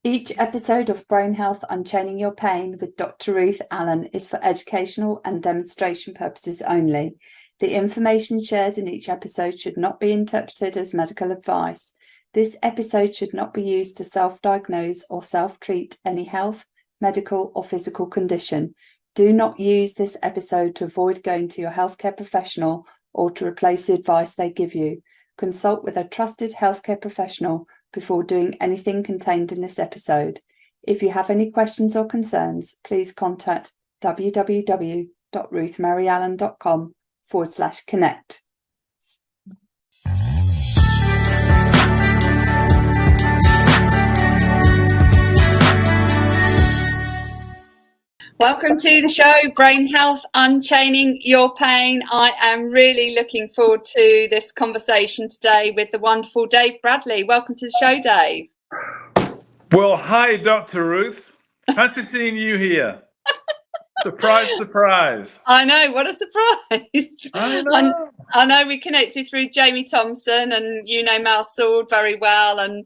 Each episode of Brain Health Unchaining Your Pain with Dr. Ruth Allen is for educational and demonstration purposes only. The information shared in each episode should not be interpreted as medical advice. This episode should not be used to self-diagnose or self-treat any health, medical, or physical condition. Do not use this episode to avoid going to your healthcare professional or to replace the advice they give you. Consult with a trusted healthcare professional before doing anything contained in this episode. If you have any questions or concerns, please contact www.ruthmaryallen.com/connect. Welcome to the show, Brain Health Unchaining Your Pain. I am really looking forward to this conversation today with the wonderful Dave Bradley. Welcome to the show, Dave. Well, hi, Dr. Ruth. Fancy seeing you here. Surprise, surprise. I know, what a surprise. I know. I know we connected through Jamie Thompson, and you know Mal Sword very well, and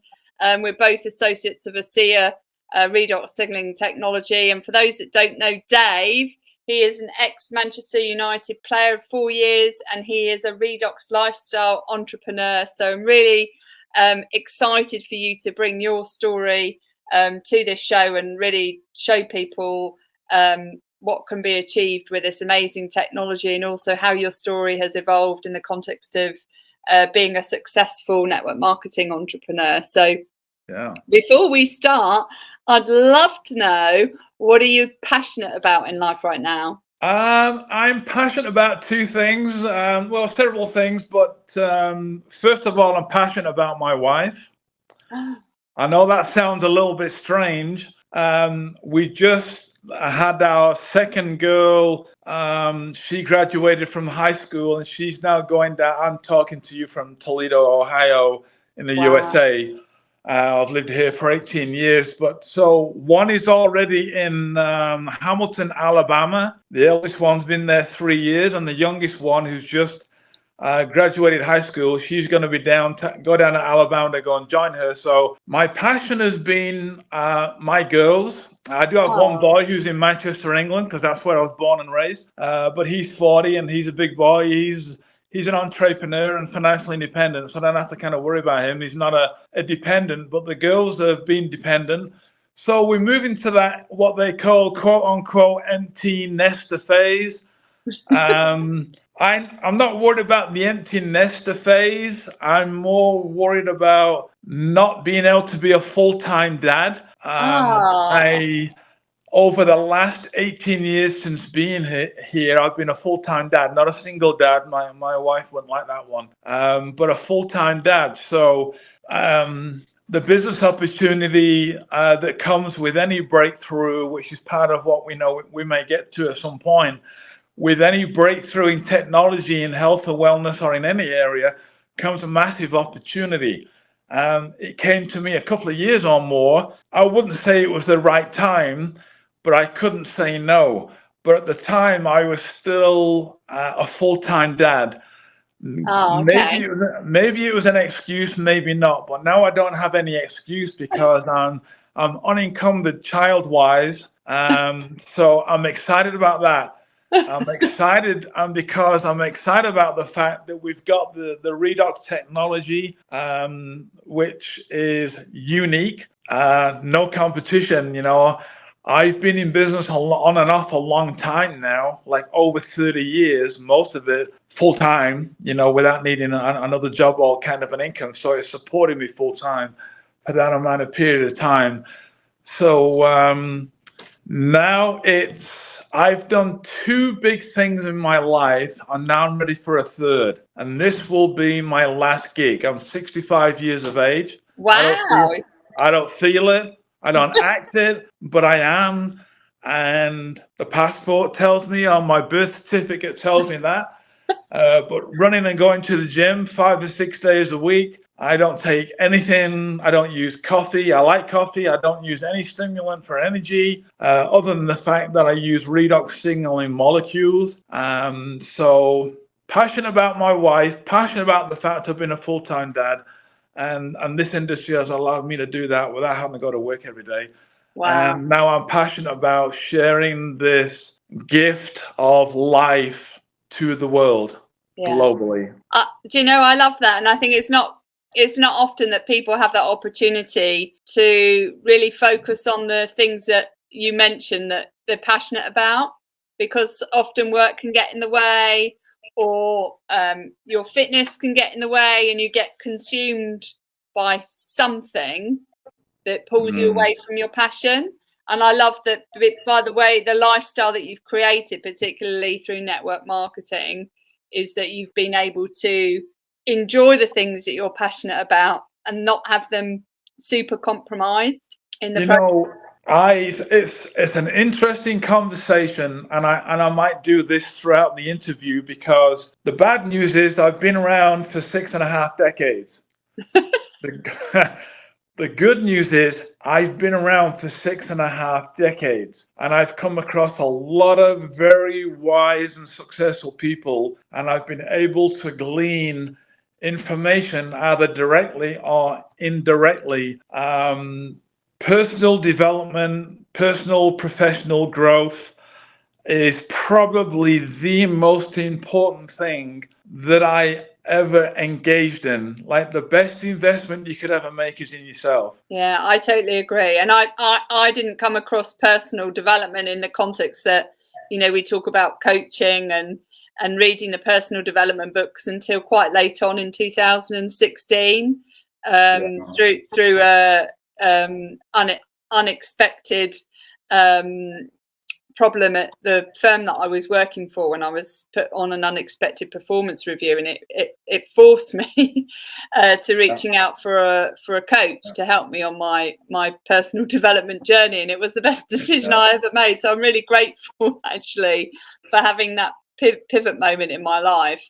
we're both associates of ASEA redox signaling technology. And for those that don't know Dave, he is an ex-Manchester United player of 4 years, and he is a redox lifestyle entrepreneur. So I'm really excited for you to bring your story to this show and really show people what can be achieved with this amazing technology, and also how your story has evolved in the context of being a successful network marketing entrepreneur. So yeah, before we start, I'd love to know, what are you passionate about in life right now? I'm passionate about two things. Well, several things, but first of all, I'm passionate about my wife. I know that sounds a little bit strange. We just had our second girl. She graduated from high school, and she's now going down. I'm talking to you from Toledo, Ohio, in the USA. I've lived here for 18 years, but so one is already in Hamilton, Alabama. The eldest one's been there 3 years, and the youngest one, who's just graduated high school, she's going to be go down to Alabama to go and join her. So my passion has been my girls. I do have one boy who's in Manchester, England, because that's where I was born and raised. But he's 40 and he's a big boy. He's an entrepreneur and financially independent, so I don't have to kind of worry about him. He's not a dependent, but the girls have been dependent. So we move into that, what they call, quote unquote, empty nester phase. I'm not worried about the empty nester phase. I'm more worried about not being able to be a full-time dad. Over the last 18 years since being here, I've been a full-time dad, not a single dad. My wife wouldn't like that one, but a full-time dad. So the business opportunity that comes with any breakthrough, which is part of what we know we may get to at some point, with any breakthrough in technology, in health or wellness, or in any area, comes a massive opportunity. It came to me a couple of years or more. I wouldn't say it was the right time, but I couldn't say no. But at the time, I was still a full-time dad. Okay. Maybe it was an excuse, maybe not. But now I don't have any excuse because I'm unencumbered child-wise. So I'm excited about that. I'm excited, and because I'm excited about the fact that we've got the redox technology, which is unique, no competition. You know, I've been in business on and off a long time now, like over 30 years, most of it full time, you know, without needing another job or kind of an income. So it's supporting me full time for that amount of period of time. So now I've done two big things in my life, and now I'm ready for a third. And this will be my last gig. I'm 65 years of age. Wow. I don't feel it. I don't act it, but I am. And the passport tells me, or my birth certificate tells me that. But running and going to the gym 5 or 6 days a week, I don't take anything. I don't use coffee. I like coffee. I don't use any stimulant for energy, other than the fact that I use redox signaling molecules. So passionate about my wife, passionate about the fact I've been a full-time dad, and this industry has allowed me to do that without having to go to work every day. Wow. And now I'm passionate about sharing this gift of life to the world globally. Do you know, I love that, and I think it's not often that people have that opportunity to really focus on the things that you mentioned that they're passionate about, because often work can get in the way, or your fitness can get in the way, and you get consumed by something that pulls you away from your passion. And I love that, by the way, the lifestyle that you've created, particularly through network marketing, is that you've been able to enjoy the things that you're passionate about and not have them super compromised in the process. It's an interesting conversation, and I might do this throughout the interview, because the bad news is I've been around for 6.5 decades. The good news is I've been around for 6.5 decades, and I've come across a lot of very wise and successful people, and I've been able to glean information either directly or indirectly. Personal development, personal professional growth is probably the most important thing that I ever engaged in. Like, the best investment you could ever make is in yourself. Yeah, I totally agree. And I didn't come across personal development in the context that, you know, we talk about coaching and reading the personal development books until quite late on in 2016, through unexpected problem at the firm that I was working for, when I was put on an unexpected performance review, and it forced me to reaching out for a coach to help me on my personal development journey, and it was the best decision I ever made. So I'm really grateful, actually, for having that pivot moment in my life.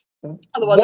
Otherwise,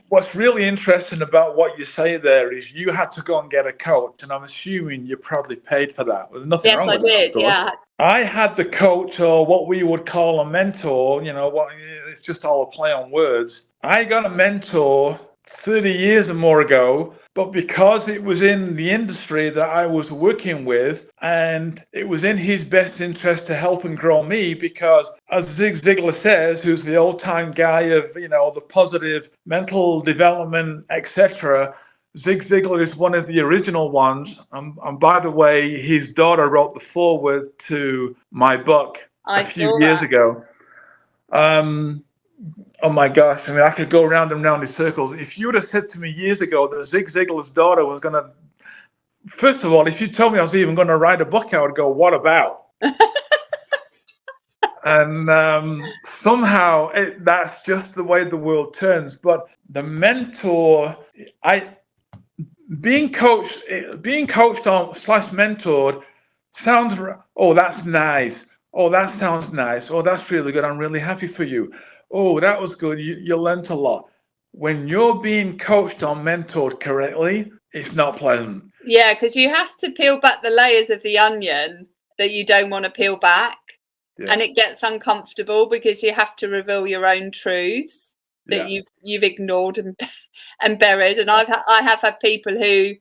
what's really interesting about what you say there is you had to go and get a coach, and I'm assuming you probably paid for that. There's nothing wrong with that. Yes, I did. Yeah. I had the coach, or what we would call a mentor. You know, it's just all a play on words. I got a mentor 30 years or more ago, but because it was in the industry that I was working with, and it was in his best interest to help and grow me, because as Zig Ziglar says, who's the old-time guy of, you know, the positive mental development, etc., Zig Ziglar is one of the original ones. And by the way, his daughter wrote the foreword to my book a few years ago. Oh my gosh, I mean, I could go round and round in circles. If you would have said to me years ago that Zig Ziglar's daughter was going to, first of all, if you told me I was even going to write a book, I would go, what about? And somehow that's just the way the world turns. But the mentor, being coached on / mentored sounds, oh, that's nice. Oh, that sounds nice. Oh, that's really good. I'm really happy for you. Oh, that was good. You learned a lot. When you're being coached or mentored correctly, it's not pleasant. Yeah, because you have to peel back the layers of the onion that you don't want to peel back. Yeah. And it gets uncomfortable because you have to reveal your own truths that you've ignored and buried. And I have had people who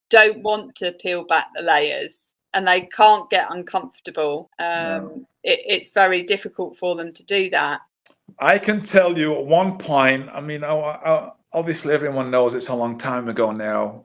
don't want to peel back the layers, and they can't get uncomfortable. It's very difficult for them to do that. I can tell you at one point, I mean, obviously everyone knows it's a long time ago now,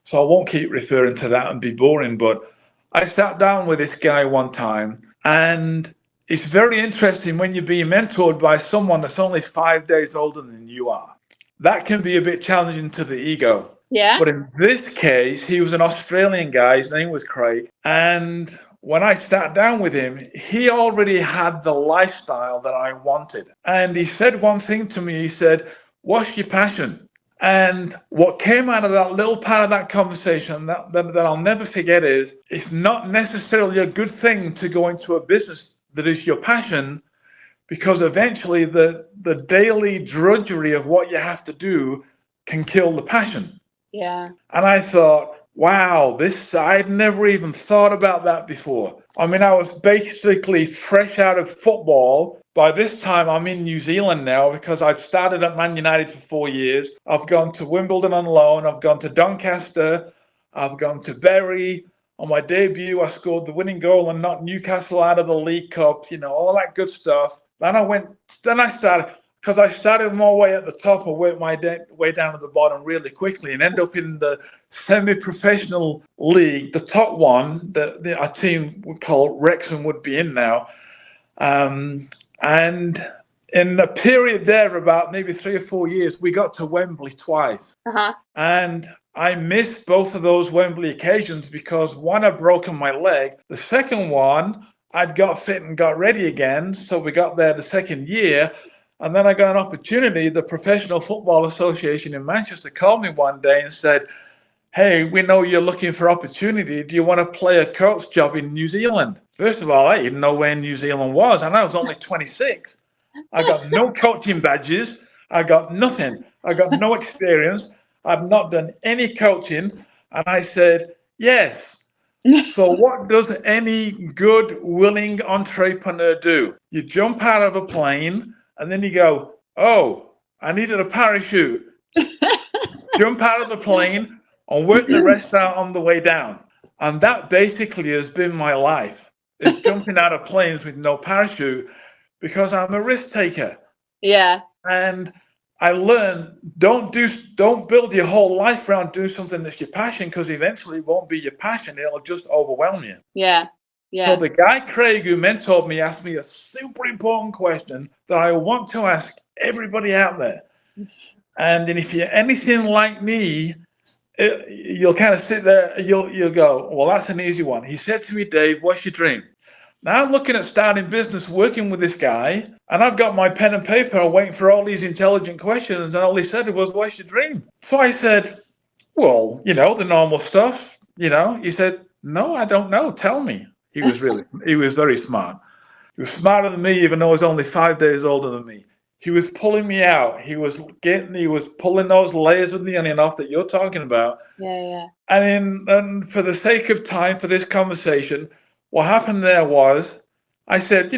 so I won't keep referring to that and be boring, but I sat down with this guy one time, and it's very interesting when you're being mentored by someone that's only 5 days older than you are. That can be a bit challenging to the ego. Yeah. But in this case, he was an Australian guy. His name was Craig. And when I sat down with him, he already had the lifestyle that I wanted. And he said one thing to me. He said, what's your passion? And what came out of that little part of that conversation that I'll never forget is, it's not necessarily a good thing to go into a business that is your passion, because eventually the daily drudgery of what you have to do can kill the passion. Yeah. And I thought, wow, I'd never even thought about that before. I mean, I was basically fresh out of football. By this time, I'm in New Zealand now because I've started at Man United for 4 years. I've gone to Wimbledon on loan. I've gone to Doncaster. I've gone to Bury. On my debut, I scored the winning goal and knocked Newcastle out of the League Cup, all that good stuff. Then I started, because I started my way at the top and worked my way down at the bottom really quickly and end up in the semi-professional league, the top one that a team we call Wrexham would be in now. And in a period there of about maybe 3 or 4 years, we got to Wembley twice. Uh-huh. And I missed both of those Wembley occasions because one, I'd broken my leg. The second one, I'd got fit and got ready again. So we got there the second year. And then I got an opportunity. The Professional Football Association in Manchester called me one day and said, hey, we know you're looking for opportunity. Do you want to play a coach job in New Zealand? First of all, I didn't know where New Zealand was. And I was only 26. I got no coaching badges. I got nothing. I got no experience. I've not done any coaching. And I said, yes. So what does any good, willing entrepreneur do? You jump out of a plane and then you go, oh, I needed a parachute. Jump out of the plane and work the rest out on the way down. And that basically has been my life, is jumping out of planes with no parachute because I'm a risk taker. Yeah. And I learned, don't build your whole life around doing something that's your passion, because eventually it won't be your passion. It'll just overwhelm you. Yeah. Yeah. So the guy, Craig, who mentored me, asked me a super important question that I want to ask everybody out there. And then if you're anything like me, you'll kind of sit there, you'll go, well, that's an easy one. He said to me, Dave, what's your dream? Now I'm looking at starting business, working with this guy, and I've got my pen and paper. I'm waiting for all these intelligent questions, and all he said was, what's your dream? So I said, well, the normal stuff, He said, no, I don't know. Tell me. He was very smart. He was smarter than me, even though he was only 5 days older than me. He was pulling me out. He was pulling those layers of the onion off that you're talking about. Yeah. And for the sake of time for this conversation, what happened there was, I said,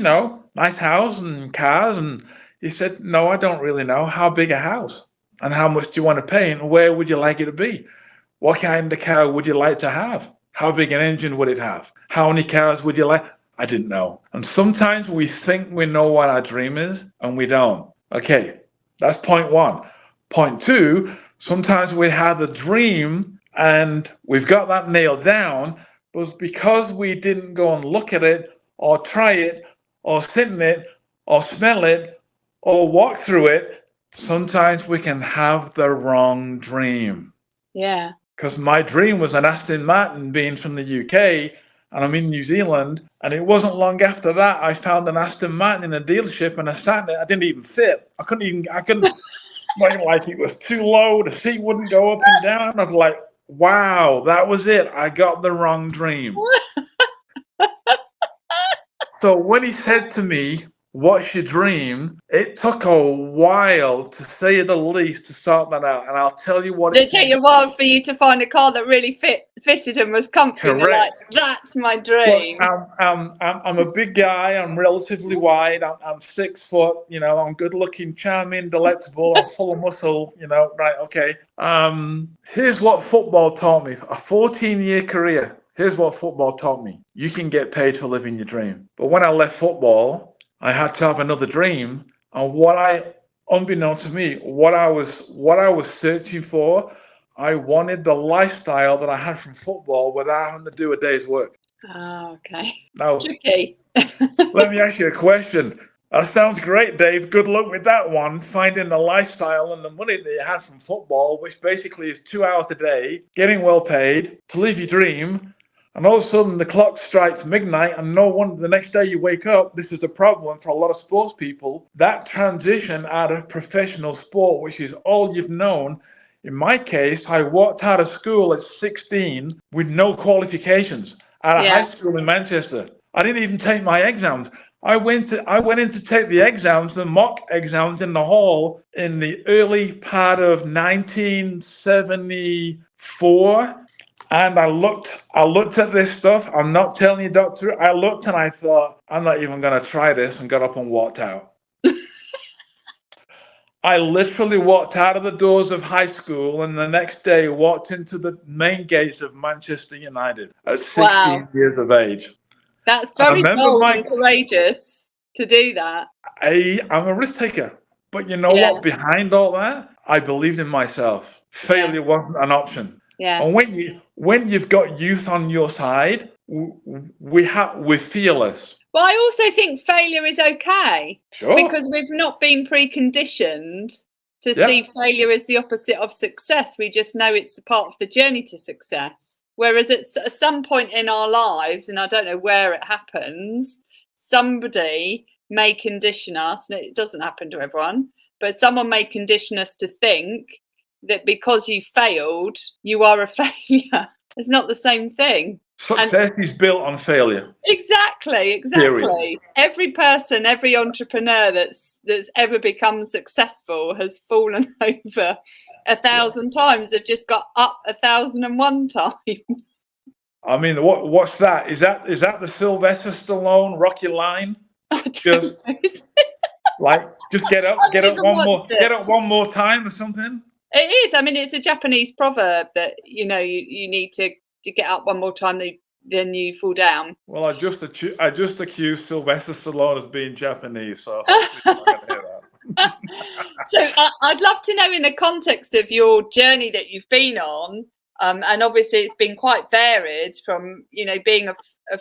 nice house and cars. And he said, no, I don't really know. How big a house? And how much do you want to pay? And where would you like it to be? What kind of car would you like to have? How big an engine would it have? How many cars would you like? I didn't know. And sometimes we think we know what our dream is, and we don't. Okay, that's point one. Point two, sometimes we have a dream and we've got that nailed down, but because we didn't go and look at it or try it or sit in it or smell it or walk through it, sometimes we can have the wrong dream. Yeah. Because my dream was an Aston Martin, being from the UK, and I'm in New Zealand. And it wasn't long after that I found an Aston Martin in a dealership, and I sat there. I didn't even fit. I couldn't. Like, it was too low. The seat wouldn't go up and down. I was like, wow, that was it. I got the wrong dream. So when he said to me, what's your dream? It took a while, to say the least, to sort that out. And I'll tell you what. Did it take you a while for you to find a car that really fitted and was comfy? Correct. Like, that's my dream. Well, I'm a big guy. I'm relatively wide. I'm 6 foot. I'm good looking, charming, delectable. I'm full of muscle. Right? Okay. Here's what football taught me. A 14-year career. Here's what football taught me. You can get paid for living your dream. But when I left football, I had to have another dream. And unbeknownst to me, what I was searching for, I wanted the lifestyle that I had from football without having to do a day's work. Oh, okay. Now, tricky. Let me ask you a question. That sounds great, Dave. Good luck with that one. Finding the lifestyle and the money that you had from football, which basically is 2 hours a day, getting well paid to live your dream. And all of a sudden the clock strikes midnight, and no wonder the next day you wake up. This is a problem for a lot of sports people. That transition out of professional sport, which is all you've known. In my case, I walked out of school at 16 with no qualifications out of high school in Manchester. I didn't even take my exams. I went in to take the exams, the mock exams in the hall in the early part of 1974. And I looked at this stuff. I'm not telling you, doctor. I looked and I thought, I'm not even going to try this, and got up and walked out. I literally walked out of the doors of high school, and the next day walked into the main gates of Manchester United at 16 Wow. years of age. That's very bold and courageous to do that. I'm a risk taker. But you know what? Behind all that, I believed in myself. Failure wasn't an option. Yeah. And when you've got youth on your side, we're fearless. Well, I also think failure is okay. Sure. Because we've not been preconditioned to see failure as the opposite of success. We just know it's a part of the journey to success. Whereas at some point in our lives, and I don't know where it happens, somebody may condition us, and it doesn't happen to everyone, but someone may condition us to think that because you failed, you are a failure. It's not the same thing. Success is built on failure. Exactly. Period. Every person, every entrepreneur that's ever become successful has fallen over 1,000 times. They've just got up 1,001 times. I mean, what's that? Is that the Sylvester Stallone Rocky line? Just get up one more time or something. It is. I mean, it's a Japanese proverb that you need to get up one more time, then you fall down. Well, I just accused Sylvester Stallone as being Japanese, so hopefully I'm not gonna hear that. So I'd love to know, in the context of your journey that you've been on, and obviously it's been quite varied from being a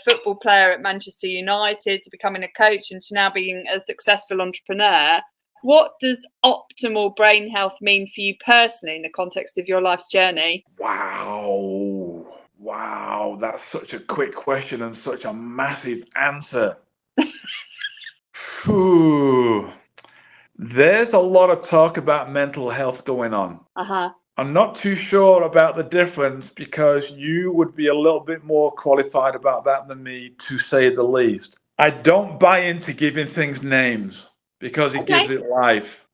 football player at Manchester United to becoming a coach and to now being a successful entrepreneur. What does optimal brain health mean for you personally in the context of your life's journey? Wow, that's such a quick question and such a massive answer. There's a lot of talk about mental health going on. I'm not too sure about the difference, because you would be a little bit more qualified about that than me, to say the least. I don't buy into giving things names, because it gives it life.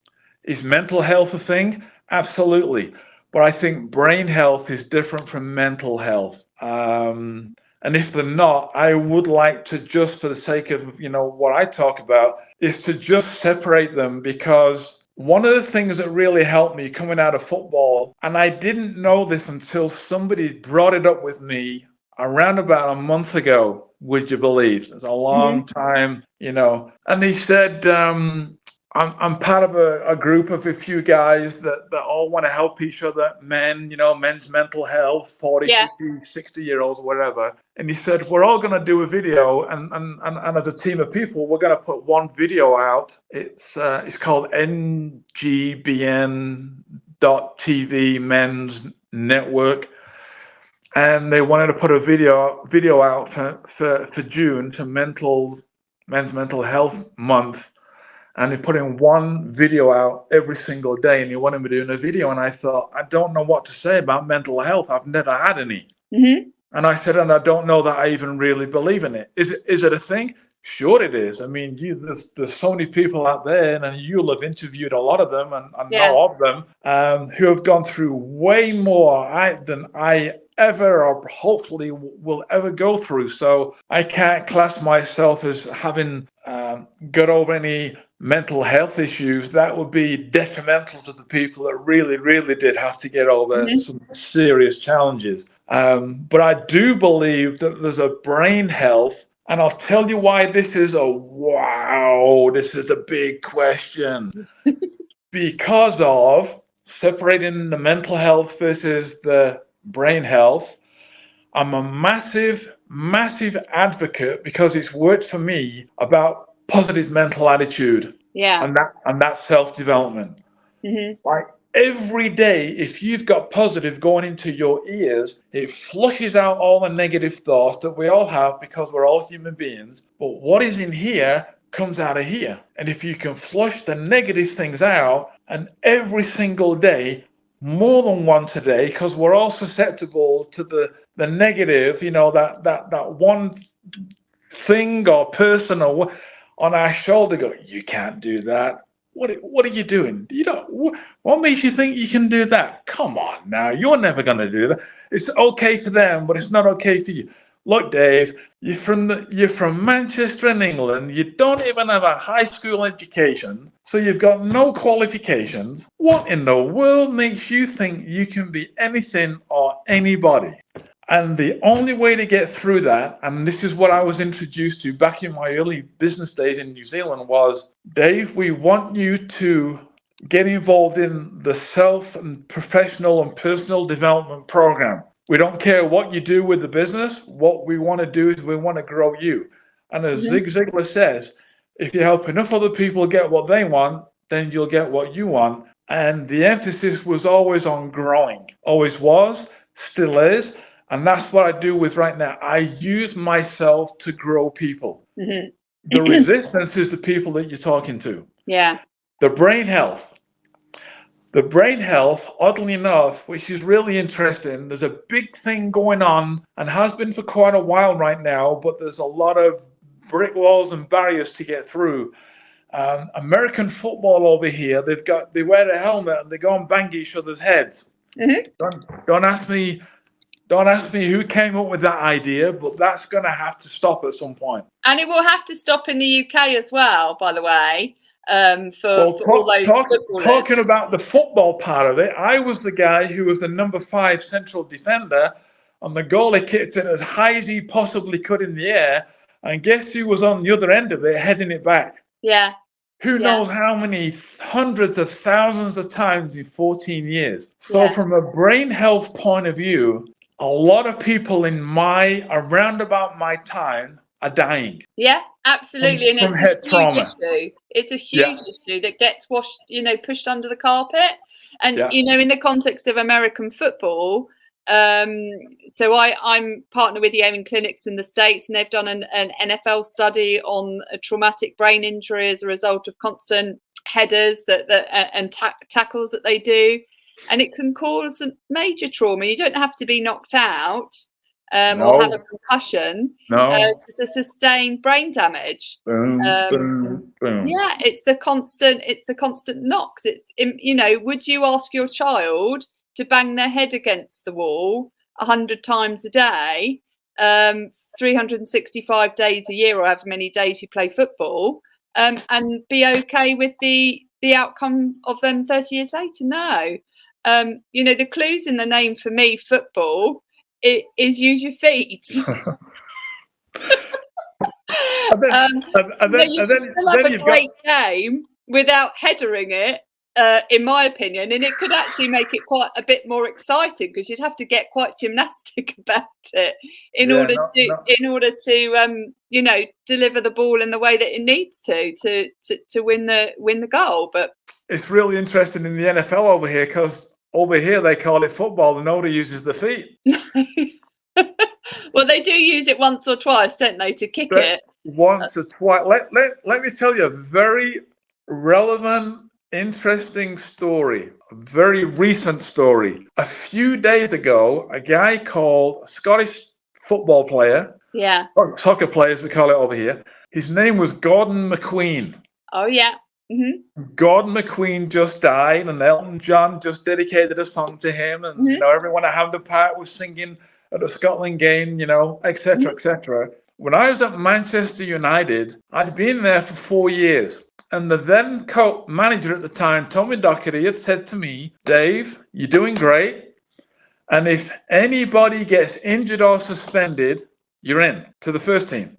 Is mental health a thing? Absolutely. But I think brain health is different from mental health. And if they're not, I would like to, just for the sake of what I talk about, is to just separate them, because one of the things that really helped me coming out of football, and I didn't know this until somebody brought it up with me around about a month ago, would you believe? It's a long time, and he said, I'm part of a group of a few guys that all want to help each other, men's mental health, 40, 50, 60-year-olds, whatever. And he said, we're all going to do a video, and as a team of people, we're going to put one video out. It's called NGBN.TV Men's Network. And they wanted to put a video out for June, to Men's Mental Health Month. And he put in one video out every single day, and he wanted me doing a video. And I thought, I don't know what to say about mental health. I've never had any. And I said, and I don't know that I even really believe in it. Is it a thing? Sure it is. I mean, there's so many people out there, and you'll have interviewed a lot of them and know of them, who have gone through way more than I ever, or hopefully will ever go through. So I can't class myself as having got over any mental health issues. That would be detrimental to the people that really, really did have to get over some serious challenges. But I do believe that there's a brain health, and I'll tell you why this is a big question. Because of separating the mental health versus the brain health. I'm a massive advocate, because it's worked for me, about positive mental attitude and that self-development. Like every day, if you've got positive going into your ears, it flushes out all the negative thoughts that we all have, because we're all human beings. But what is in here comes out of here. And if you can flush the negative things out, and every single day, more than once a day, because we're all susceptible to the negative, that one thing or person or on our shoulder go, you can't do that. what are you doing? You don't. What makes you think you can do that? Come on now, you're never going to do that. It's okay for them, but it's not okay for you. Look, Dave, you're from Manchester in England. You don't even have a high school education, so you've got no qualifications. What in the world makes you think you can be anything or anybody? And the only way to get through that, and this is what I was introduced to back in my early business days in New Zealand, was, Dave, we want you to get involved in the self and professional and personal development program. We don't care what you do with the business. What we want to do is we want to grow you. And as Zig Ziglar says, if you help enough other people get what they want, then you'll get what you want. And the emphasis was always on growing. Always was, still is. And that's what I do with right now. I use myself to grow people. The resistance is the people that you're talking to. Yeah. The brain health. The brain health, oddly enough, which is really interesting, there's a big thing going on and has been for quite a while right now, but there's a lot of brick walls and barriers to get through. American football over here, they wear a helmet and they go and bang each other's heads. Don't ask me who came up with that idea, but that's going to have to stop at some point. And it will have to stop in the UK as well, by the way, for all those footballers. Talking about the football part of it, I was the guy who was the number 5 central defender, and the goalie kicked it as high as he possibly could in the air, and guess who was on the other end of it, heading it back? Yeah. Who knows how many hundreds of thousands of times in 14 years. So from a brain health point of view, a lot of people around about my time are dying. Yeah, absolutely. And it's a huge issue. It's a huge issue that gets pushed under the carpet. And, in the context of American football, so I'm partner with the Amen Clinics in the States, and they've done an NFL study on a traumatic brain injury as a result of constant headers and tackles that they do. And it can cause a major trauma. You don't have to be knocked out or have a concussion to sustain brain damage. Boom, boom, boom. Yeah, it's the constant knocks. Would you ask your child to bang their head against the wall 100 times a day, 365 days a year, or however many days you play football, and be okay with the outcome of them 30 years later? No. The clues in the name for me, football, is use your feet. You can still have a great game without headering it, in my opinion, and it could actually make it quite a bit more exciting, because you'd have to get quite gymnastic about it in order to deliver the ball in the way that it needs to win the goal. But it's really interesting in the NFL over here, because over here they call it football and nobody uses the feet. Well, they do use it once or twice, don't they, to kick it? Once or twice. Let me tell you a very relevant, interesting story, a very recent story. A few days ago, a guy called a Scottish football player, or soccer player as we call it over here, his name was Gordon McQueen. Oh, yeah. Gordon McQueen just died, and Elton John just dedicated a song to him, and everyone at Hampden Park was singing at the Scotland game, etc., etc. When I was at Manchester United, I'd been there for 4 years, and the then manager at the time, Tommy Docherty, had said to me, "Dave, you're doing great, and if anybody gets injured or suspended, you're in to the first team."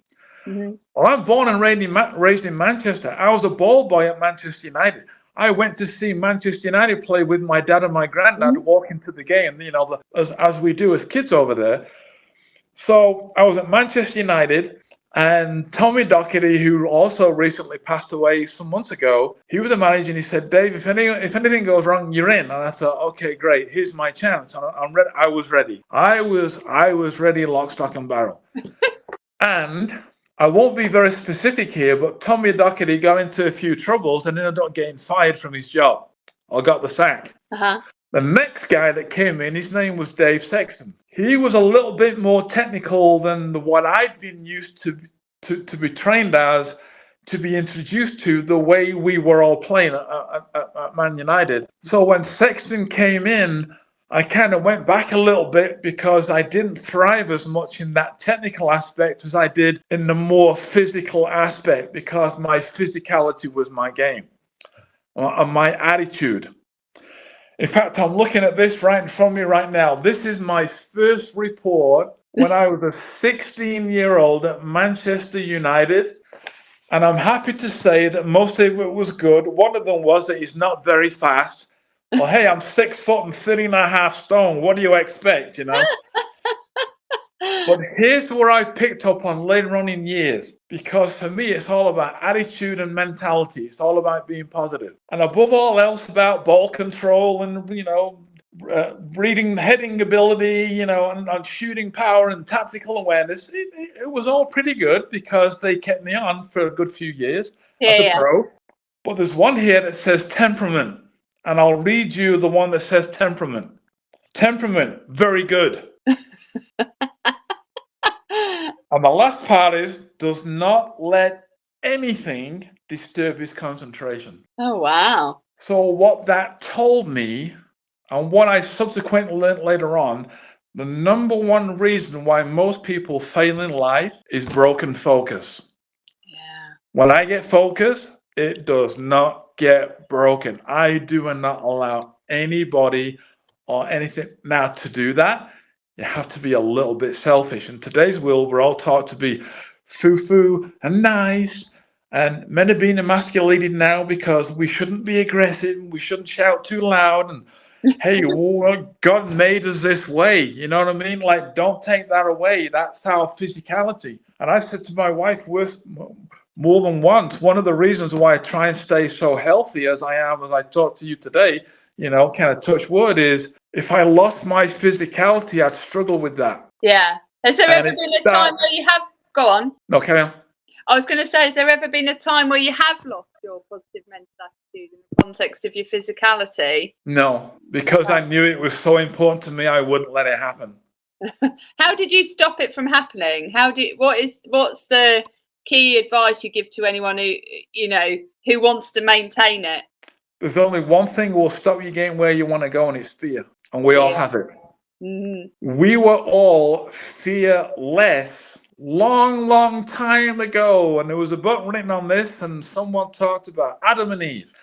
Well, I'm born and raised in Manchester. I was a ball boy at Manchester United. I went to see Manchester United play with my dad and my granddad, walking to the game, as we do as kids over there. So I was at Manchester United, and Tommy Docherty, who also recently passed away some months ago, he was a manager, and he said, "Dave, if anything goes wrong, you're in." And I thought, okay, great, here's my chance. I'm ready. I was ready. I was ready, lock, stock, and barrel. And I won't be very specific here, but Tommy Docherty got into a few troubles and ended up getting fired from his job, or got the sack. The next guy that came in, his name was Dave Sexton. He was a little bit more technical than what I'd been used to be trained as, to be introduced to the way we were all playing at Man United. So when Sexton came in, I kind of went back a little bit because I didn't thrive as much in that technical aspect as I did in the more physical aspect, because my physicality was my game and my attitude. In fact, I'm looking at this right in front of me right now. This is my first report when I was a 16-year-old at Manchester United. And I'm happy to say that most of it was good. One of them was that he's not very fast. Well, hey, I'm 6 foot and 13.5 stone. What do you expect, you know? But here's where I picked up on later on in years, because for me, it's all about attitude and mentality. It's all about being positive. And above all else, about ball control and, reading, heading ability, and shooting power and tactical awareness. It was all pretty good because they kept me on for a good few years as a pro. But there's one here that says temperament. And I'll read you the one that says temperament. Temperament, very good. And the last part is, does not let anything disturb his concentration. Oh, wow. So what that told me, and what I subsequently learned later on, the number one reason why most people fail in life is broken focus. Yeah. When I get focused, it does not get broken. I do not allow anybody or anything now to do that. You have to be a little bit selfish. In today's world, we're all taught to be foo-foo and nice. And men are being emasculated now because we shouldn't be aggressive. We shouldn't shout too loud. And hey, God made us this way. You know what I mean? Like, don't take that away. That's our physicality. And I said to my wife more than once, one of the reasons why I try and stay so healthy as I am, as I talk to you today, kind of touch wood, is if I lost my physicality, I'd struggle with that. Yeah. Has there ever been a time where you have... Go on. No, carry on. I was going to say, has there ever been a time where you have lost your positive mental attitude in the context of your physicality? No, because I knew it was so important to me, I wouldn't let it happen. How did you stop it from happening? What's the key advice you give to anyone who wants to maintain it? There's only one thing will stop you getting where you want to go, and it's fear. And we all have it. Mm-hmm. We were all fearless long time ago. And there was a book written on this, and someone talked about Adam and Eve.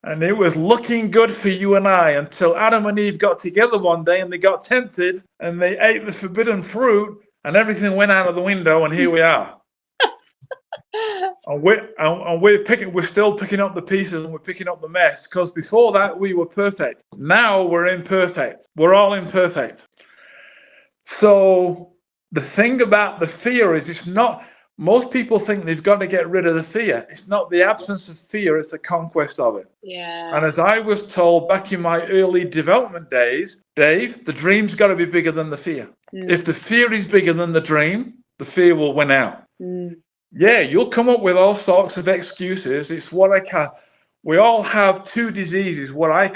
And it was looking good for you and I until Adam and Eve got together one day and they got tempted and they ate the forbidden fruit and everything went out of the window, and here we are. And we're still picking up the pieces, and we're picking up the mess, because before that we were perfect. Now we're imperfect. We're all imperfect. So the thing about the fear is, it's not, most people think they've got to get rid of the fear. It's not the absence of fear, it's the conquest of it. Yeah. And as I was told back in my early development days, Dave, the dream's got to be bigger than the fear. If the fear is bigger than the dream, the fear will win out. Yeah, you'll come up with all sorts of excuses. It's what we all have two diseases, what I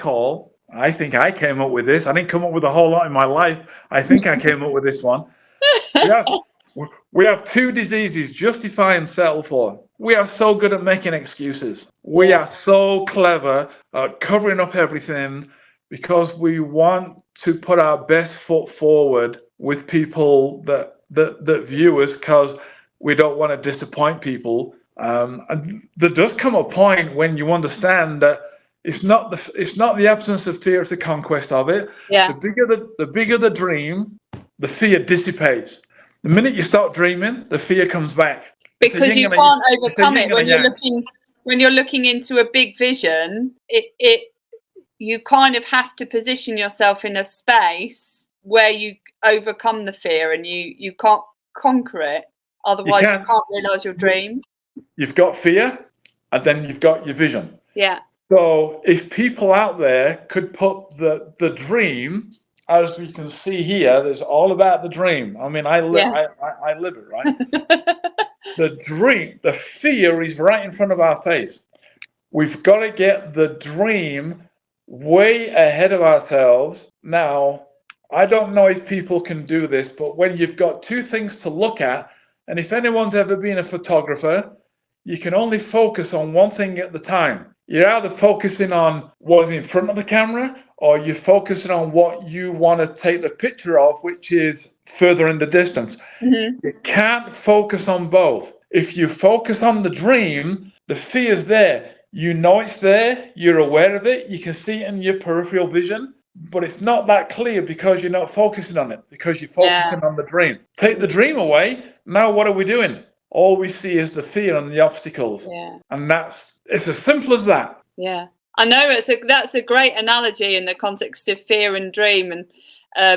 think I came up with this. I didn't come up with a whole lot in my life. I think I came up with this one. We have two diseases: justify and settle for. We are so good at making excuses. We are so clever at covering up everything because we want to put our best foot forward with people that view us, because we don't want to disappoint people. And there does come a point when you understand that it's not the absence of fear; it's the conquest of it. Yeah. The bigger the dream, the fear dissipates. The minute you start dreaming, the fear comes back. Because you can't overcome it when you're looking into a big vision. You kind of have to position yourself in a space where you overcome the fear, and you can't conquer it. Otherwise, you can't realize your dream. You've got fear, and then you've got your vision. Yeah. So if people out there could put the dream, as we can see here, there's all about the dream. I mean, I live it, right? The dream, the fear is right in front of our face. We've got to get the dream way ahead of ourselves. Now, I don't know if people can do this, but when you've got two things to look at, and if anyone's ever been a photographer, you can only focus on one thing at the time. You're either focusing on what's in front of the camera, or you're focusing on what you want to take the picture of, which is further in the distance. Mm-hmm. You can't focus on both. If you focus on the dream, the fear's there. You know it's there, you're aware of it, you can see it in your peripheral vision, but it's not that clear because you're not focusing on it, because you're focusing on the dream. Take the dream away, now what are we doing? All we see is the fear and the obstacles. Yeah. And it's as simple as that. Yeah. I know that's a great analogy in the context of fear and dream, and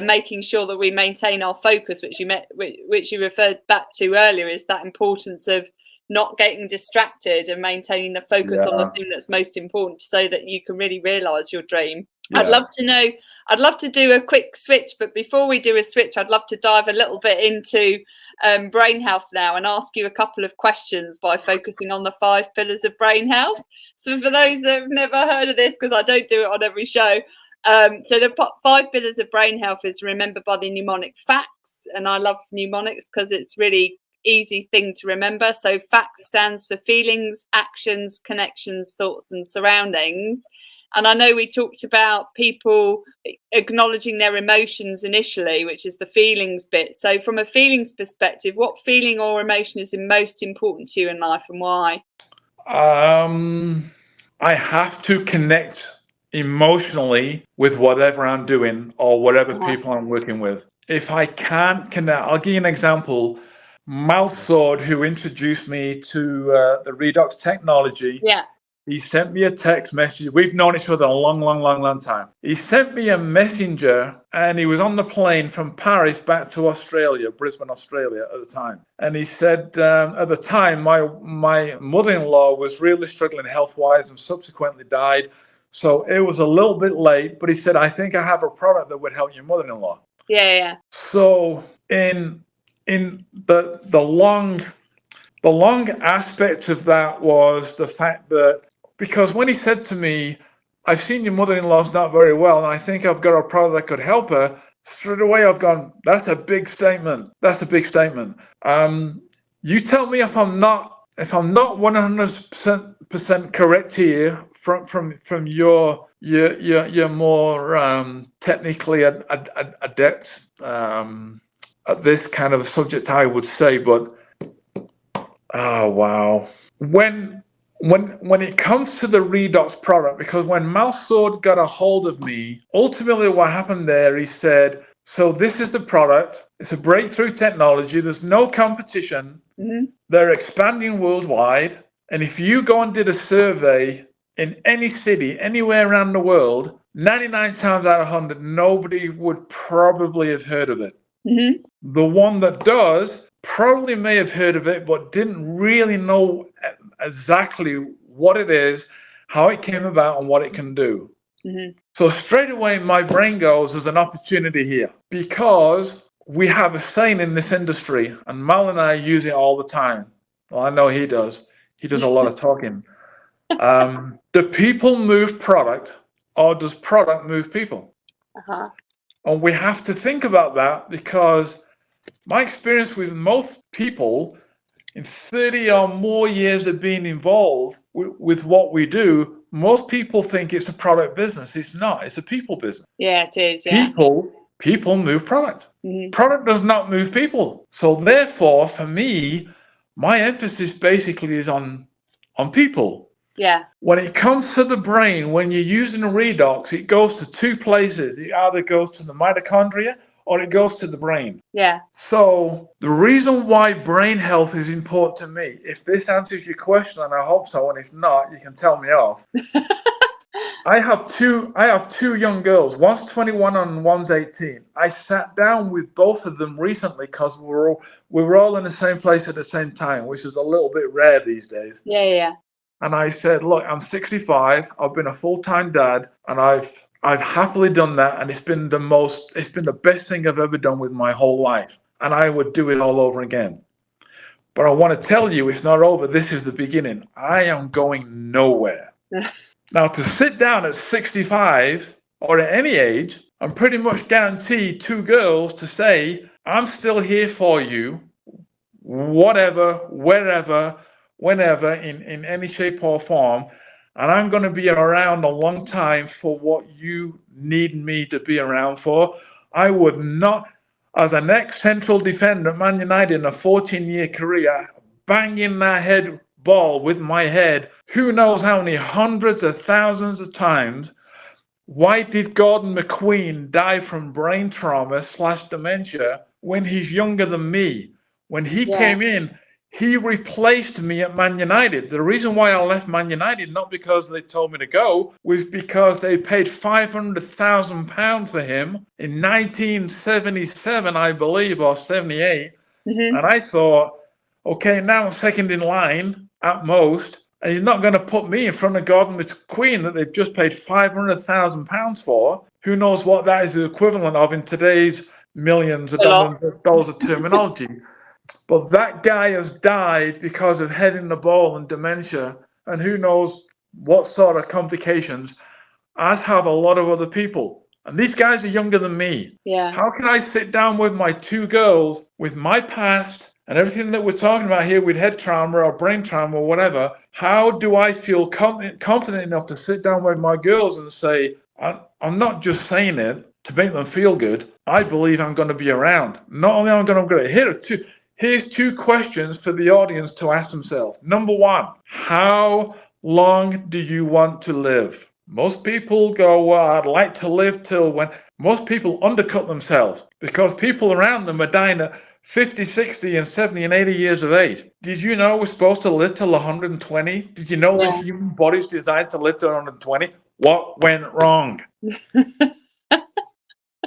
making sure that we maintain our focus, which you referred back to earlier, is that importance of not getting distracted and maintaining the focus on the thing that's most important, so that you can really realize your dream. Yeah. I'd love to do a quick switch, but before we do a switch, I'd love to dive a little bit into brain health now and ask you a couple of questions by focusing on the 5 pillars of brain health. So for those that have never heard of this, because I don't do it on every show, so the 5 pillars of brain health is remembered by the mnemonic FACTS, and I love mnemonics because it's really easy thing to remember. So FACTS stands for feelings, actions, connections, thoughts, and surroundings. And I know we talked about people acknowledging their emotions initially, which is the feelings bit. So from a feelings perspective, what feeling or emotion is most important to you in life, and why? I have to connect emotionally with whatever I'm doing or whatever people I'm working with. If I can't connect, I'll give you an example. Mal Sword, who introduced me to the Redox technology, he sent me a text message. We've known each other a long time. He sent me a messenger, and he was on the plane from Paris back to Australia, Brisbane, Australia at the time. And he said, at the time, my mother-in-law was really struggling health-wise and subsequently died. So it was a little bit late, but he said, I think I have a product that would help your mother-in-law. Yeah. So in the long aspect of that was the fact that, because when he said to me, I've seen your mother-in-law's not very well, and I think I've got a product that could help her, straight away I've gone, that's a big statement. You tell me if I'm not 100% correct here from your more technically adept at this kind of subject, I would say, but oh wow. When it comes to the Redox product, because when Mal Sword got a hold of me, ultimately what happened there, he said, so this is the product, it's a breakthrough technology, there's no competition, they're expanding worldwide, and if you go and did a survey in any city, anywhere around the world, 99 times out of 100, nobody would probably have heard of it. The one that does probably may have heard of it, but didn't really know exactly what it is, how it came about, and what it can do. So straight away, my brain goes, there's an opportunity here, because we have a saying in this industry, and Mal and I use it all the time. Well, I know he does. He does a lot of talking. Do people move product, or does product move people? And we have to think about that, because my experience with most people in 30 or more years of being involved with what we do, most people think it's a product business. It's not. It's a people business. Yeah, it is. Yeah. People move product. Product does not move people. So therefore, for me, my emphasis basically is on people. Yeah. When it comes to the brain, when you're using a Redox, it goes to 2 places. It either goes to the mitochondria or it goes to the brain. Yeah. So the reason why brain health is important to me, if this answers your question, and I hope so, and if not, you can tell me off. I have two young girls. One's 21 and one's 18. I sat down with both of them recently because we were all in the same place at the same time, which is a little bit rare these days. Yeah. And I said, look, I'm 65. I've been a full-time dad, and I've happily done that, and it's been the best thing I've ever done with my whole life, and I would do it all over again. But I want to tell you, it's not over. This is the beginning. I am going nowhere. Now, to sit down at 65 or at any age and pretty much guarantee 2 girls to say, I'm still here for you, whatever, wherever, whenever, in any shape or form, and I'm going to be around a long time for what you need me to be around for. I would not, as an ex-central defender at Man United in a 14-year career, banging that head ball with my head, who knows how many hundreds of thousands of times. Why did Gordon McQueen die from brain trauma / dementia when he's younger than me? When he came in, he replaced me at Man United. The reason why I left Man United, not because they told me to go, was because they paid £500,000 for him in 1977, I believe, or 78. And I thought, okay, now I'm second in line at most, and he's not going to put me in front of Gordon McQueen that they've just paid £500,000 for. Who knows what that is the equivalent of in today's millions of dollars of terminology. But that guy has died because of head in the ball and dementia, and who knows what sort of complications, as have a lot of other people. And these guys are younger than me. Yeah. How can I sit down with my two girls, with my past and everything that we're talking about here with head trauma or brain trauma or whatever? How do I feel confident enough to sit down with my girls and say, I'm not just saying it to make them feel good. I believe I'm going to be around. Not only am I going to be here's two questions for the audience to ask themselves. Number one, how long do you want to live? Most people go, well, I'd like to live till when. Most people undercut themselves because people around them are dying at 50, 60, and 70 and 80 years of age. Did you know we're supposed to live till 120? Did you know the human body's designed to live till 120? What went wrong?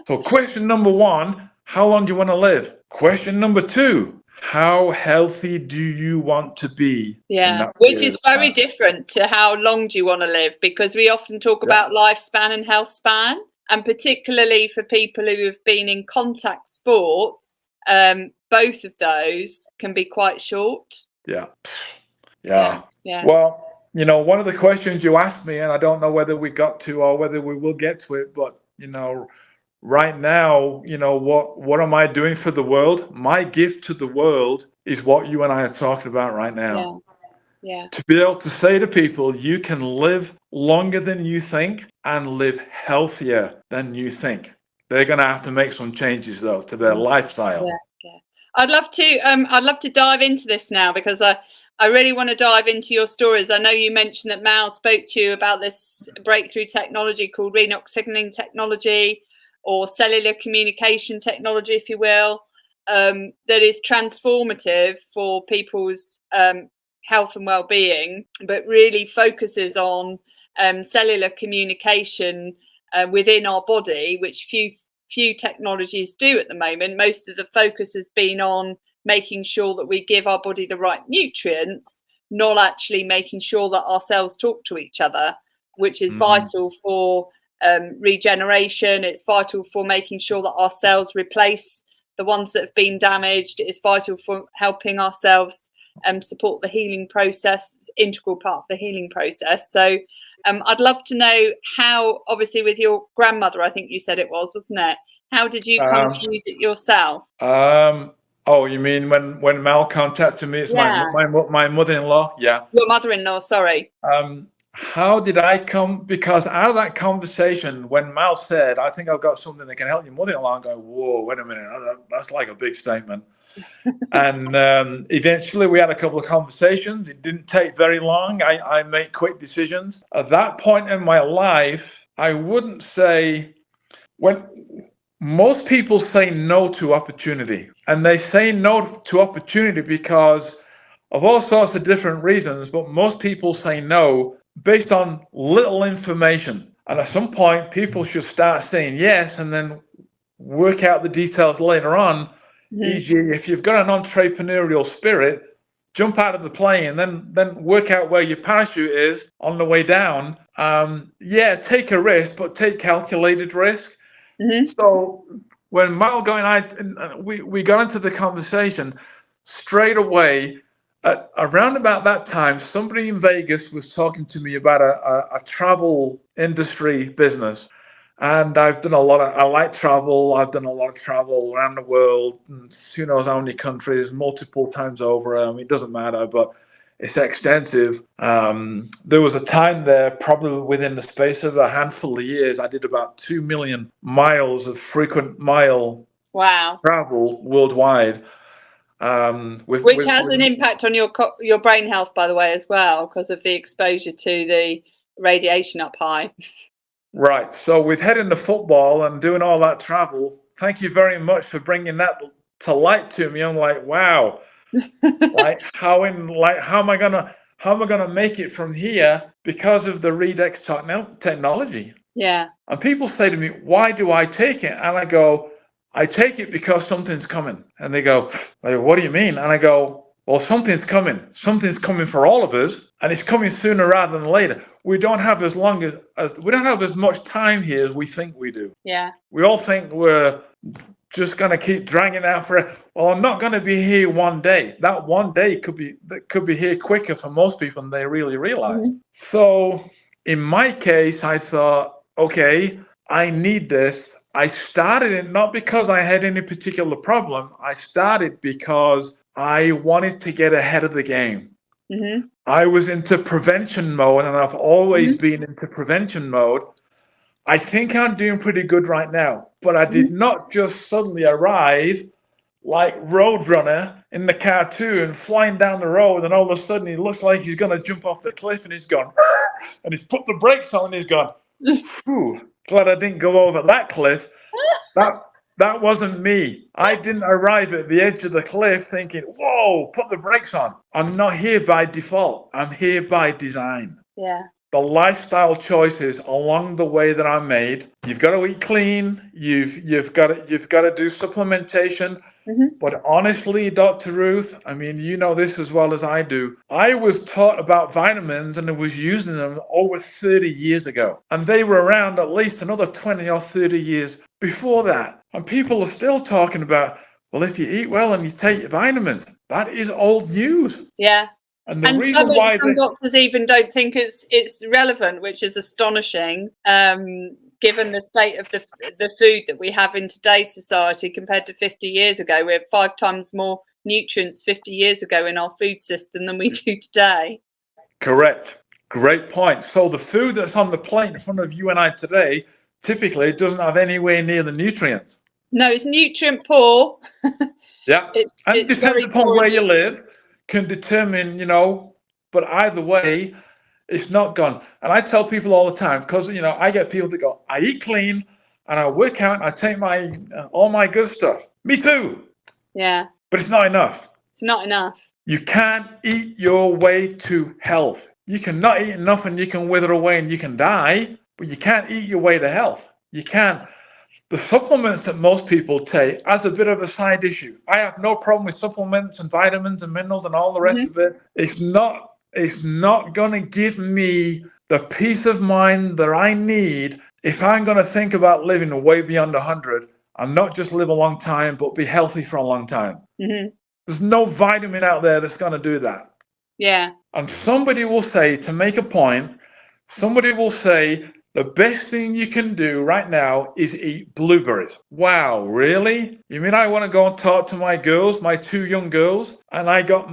So question number one, how long do you want to live? Question number two, how healthy do you want to be? Yeah, which is very different to how long do you want to live, because we often talk about lifespan and health span, and particularly for people who have been in contact sports, both of those can be quite short. Yeah. Well, one of the questions you asked me, and I don't know whether we got to or whether we will get to it, but right now, what am I doing for the world? My gift to the world is what you and I are talking about right now. Yeah. To be able to say to people, you can live longer than you think and live healthier than you think. They're going to have to make some changes though to their lifestyle. Yeah. I'd love to dive into this now, because I really want to dive into your stories. I know you mentioned that Mal spoke to you about this breakthrough technology called Redox signaling technology, or cellular communication technology, if you will, that is transformative for people's health and well-being, but really focuses on cellular communication within our body, which few technologies do at the moment. Most of the focus has been on making sure that we give our body the right nutrients, not actually making sure that our cells talk to each other, which is vital for regeneration. It's vital for making sure that our cells replace the ones that have been damaged. It's vital for helping ourselves support the healing process. It's an integral part of the healing process. So I'd love to know how, obviously with your grandmother, I think you said it was, wasn't it? How did you come to use it yourself? Oh, you mean when Mal contacted me? It's my mother-in-law. Yeah. Your mother-in-law, sorry. How did I come? Because out of that conversation, when Mal said, I think I've got something that can help your mother-in-law, I go, whoa, wait a minute. That's like a big statement. And eventually we had a couple of conversations. It didn't take very long. I made quick decisions. At that point in my life, I wouldn't say, when most people say no to opportunity, and they say no to opportunity because of all sorts of different reasons, but most people say no based on little information. And at some point, people should start saying yes and then work out the details later on. E.g., if you've got an entrepreneurial spirit, jump out of the plane, then work out where your parachute is on the way down. Take a risk, but take calculated risk. So when Mal and we got into the conversation, straight away, around about that time, somebody in Vegas was talking to me about a travel industry business. And I've done I like travel. I've done a lot of travel around the world, and who knows how many countries, multiple times over. It doesn't matter. But It's extensive. There was a time there, probably within the space of a handful of years, I did about 2 million miles of frequent mile travel worldwide. Which has an impact on your brain health, by the way, as well, because of the exposure to the radiation up high. Right. So with heading to football and doing all that travel, thank you very much for bringing that to light to me. I'm like, wow. How am I gonna make it from here because of the Redex technology? Yeah. And people say to me, why do I take it? And I go, I take it because something's coming. And they go, what do you mean? And I go, well, something's coming. Something's coming for all of us, and it's coming sooner rather than later. We don't have as much time here as we think we do. Yeah. We all think we're just going to keep dragging out for, well, I'm not going to be here one day. That one day could be here quicker for most people than they really realize. Mm-hmm. So in my case, I thought, okay, I need this. I started it not because I had any particular problem. I started because I wanted to get ahead of the game. Mm-hmm. I was into prevention mode, and I've always been into prevention mode. I think I'm doing pretty good right now, but I did not just suddenly arrive like Roadrunner in the cartoon, flying down the road, and all of a sudden he looks like he's going to jump off the cliff, and he's gone, and he's put the brakes on, and he's gone, phew, glad I didn't go over that cliff. That wasn't me. I didn't arrive at the edge of the cliff thinking, whoa, put the brakes on. I'm not here by default. I'm here by design. Yeah. The lifestyle choices along the way that I made. You've got to eat clean. You've got to do supplementation. Mm-hmm. But honestly, Dr. Ruth, I mean, you know this as well as I do. I was taught about vitamins and I was using them over 30 years ago. And they were around at least another 20 or 30 years before that. And people are still talking about, well, if you eat well and you take your vitamins, that is old news. Yeah. And the reason why some doctors even don't think it's relevant, which is astonishing, given the state of the food that we have in today's society compared to 50 years ago. We have 5 times more nutrients 50 years ago in our food system than we do today. Correct. Great point. So the food that's on the plate in front of you and I today typically doesn't have anywhere near the nutrients. No, it's nutrient poor. Yeah. And it depends upon where you live. Can determine, but either way, it's not gone. And I tell people all the time, because, I get people that go, I eat clean and I work out and I take my all my good stuff. Me too. Yeah. But it's not enough. It's not enough. You can't eat your way to health. You cannot eat enough and you can wither away and you can die, but you can't eat your way to health. You can't. The supplements that most people take as a bit of a side issue. I have no problem with supplements and vitamins and minerals and all the rest of it. It's not going to give me the peace of mind that I need if I'm going to think about living way beyond 100 and not just live a long time, but be healthy for a long time. Mm-hmm. There's no vitamin out there that's going to do that. Yeah. And somebody will say, to make a point, the best thing you can do right now is eat blueberries. Wow, really? You mean I want to go and talk to my girls, my 2 young girls? And I got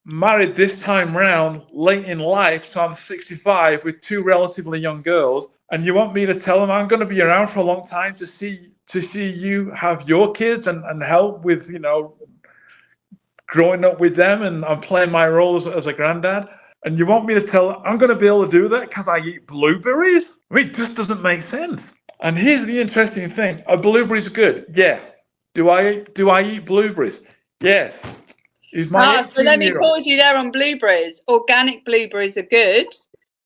married this time round late in life, so I'm 65 with 2 relatively young girls. And you want me to tell them I'm going to be around for a long time to see you have your kids and help with, growing up with them and I'm playing my role as a granddad? And you want me to tell them I'm going to be able to do that because I eat blueberries? I mean, it just doesn't make sense. And here's the interesting thing. Are blueberries good? Yeah. Do I eat blueberries? Yes. So let me pause you there on blueberries. Organic blueberries are good,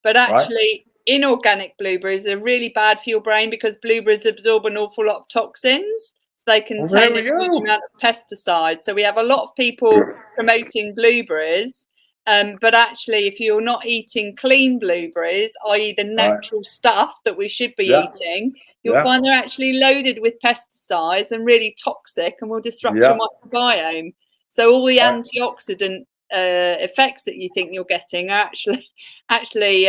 but actually inorganic blueberries are really bad for your brain because blueberries absorb an awful lot of toxins. So they contain a huge amount of pesticides. So we have a lot of people promoting blueberries. But actually, if you're not eating clean blueberries, i.e. the natural stuff that we should be eating, you'll find they're actually loaded with pesticides and really toxic and will disrupt your microbiome. So all the antioxidant effects that you think you're getting are actually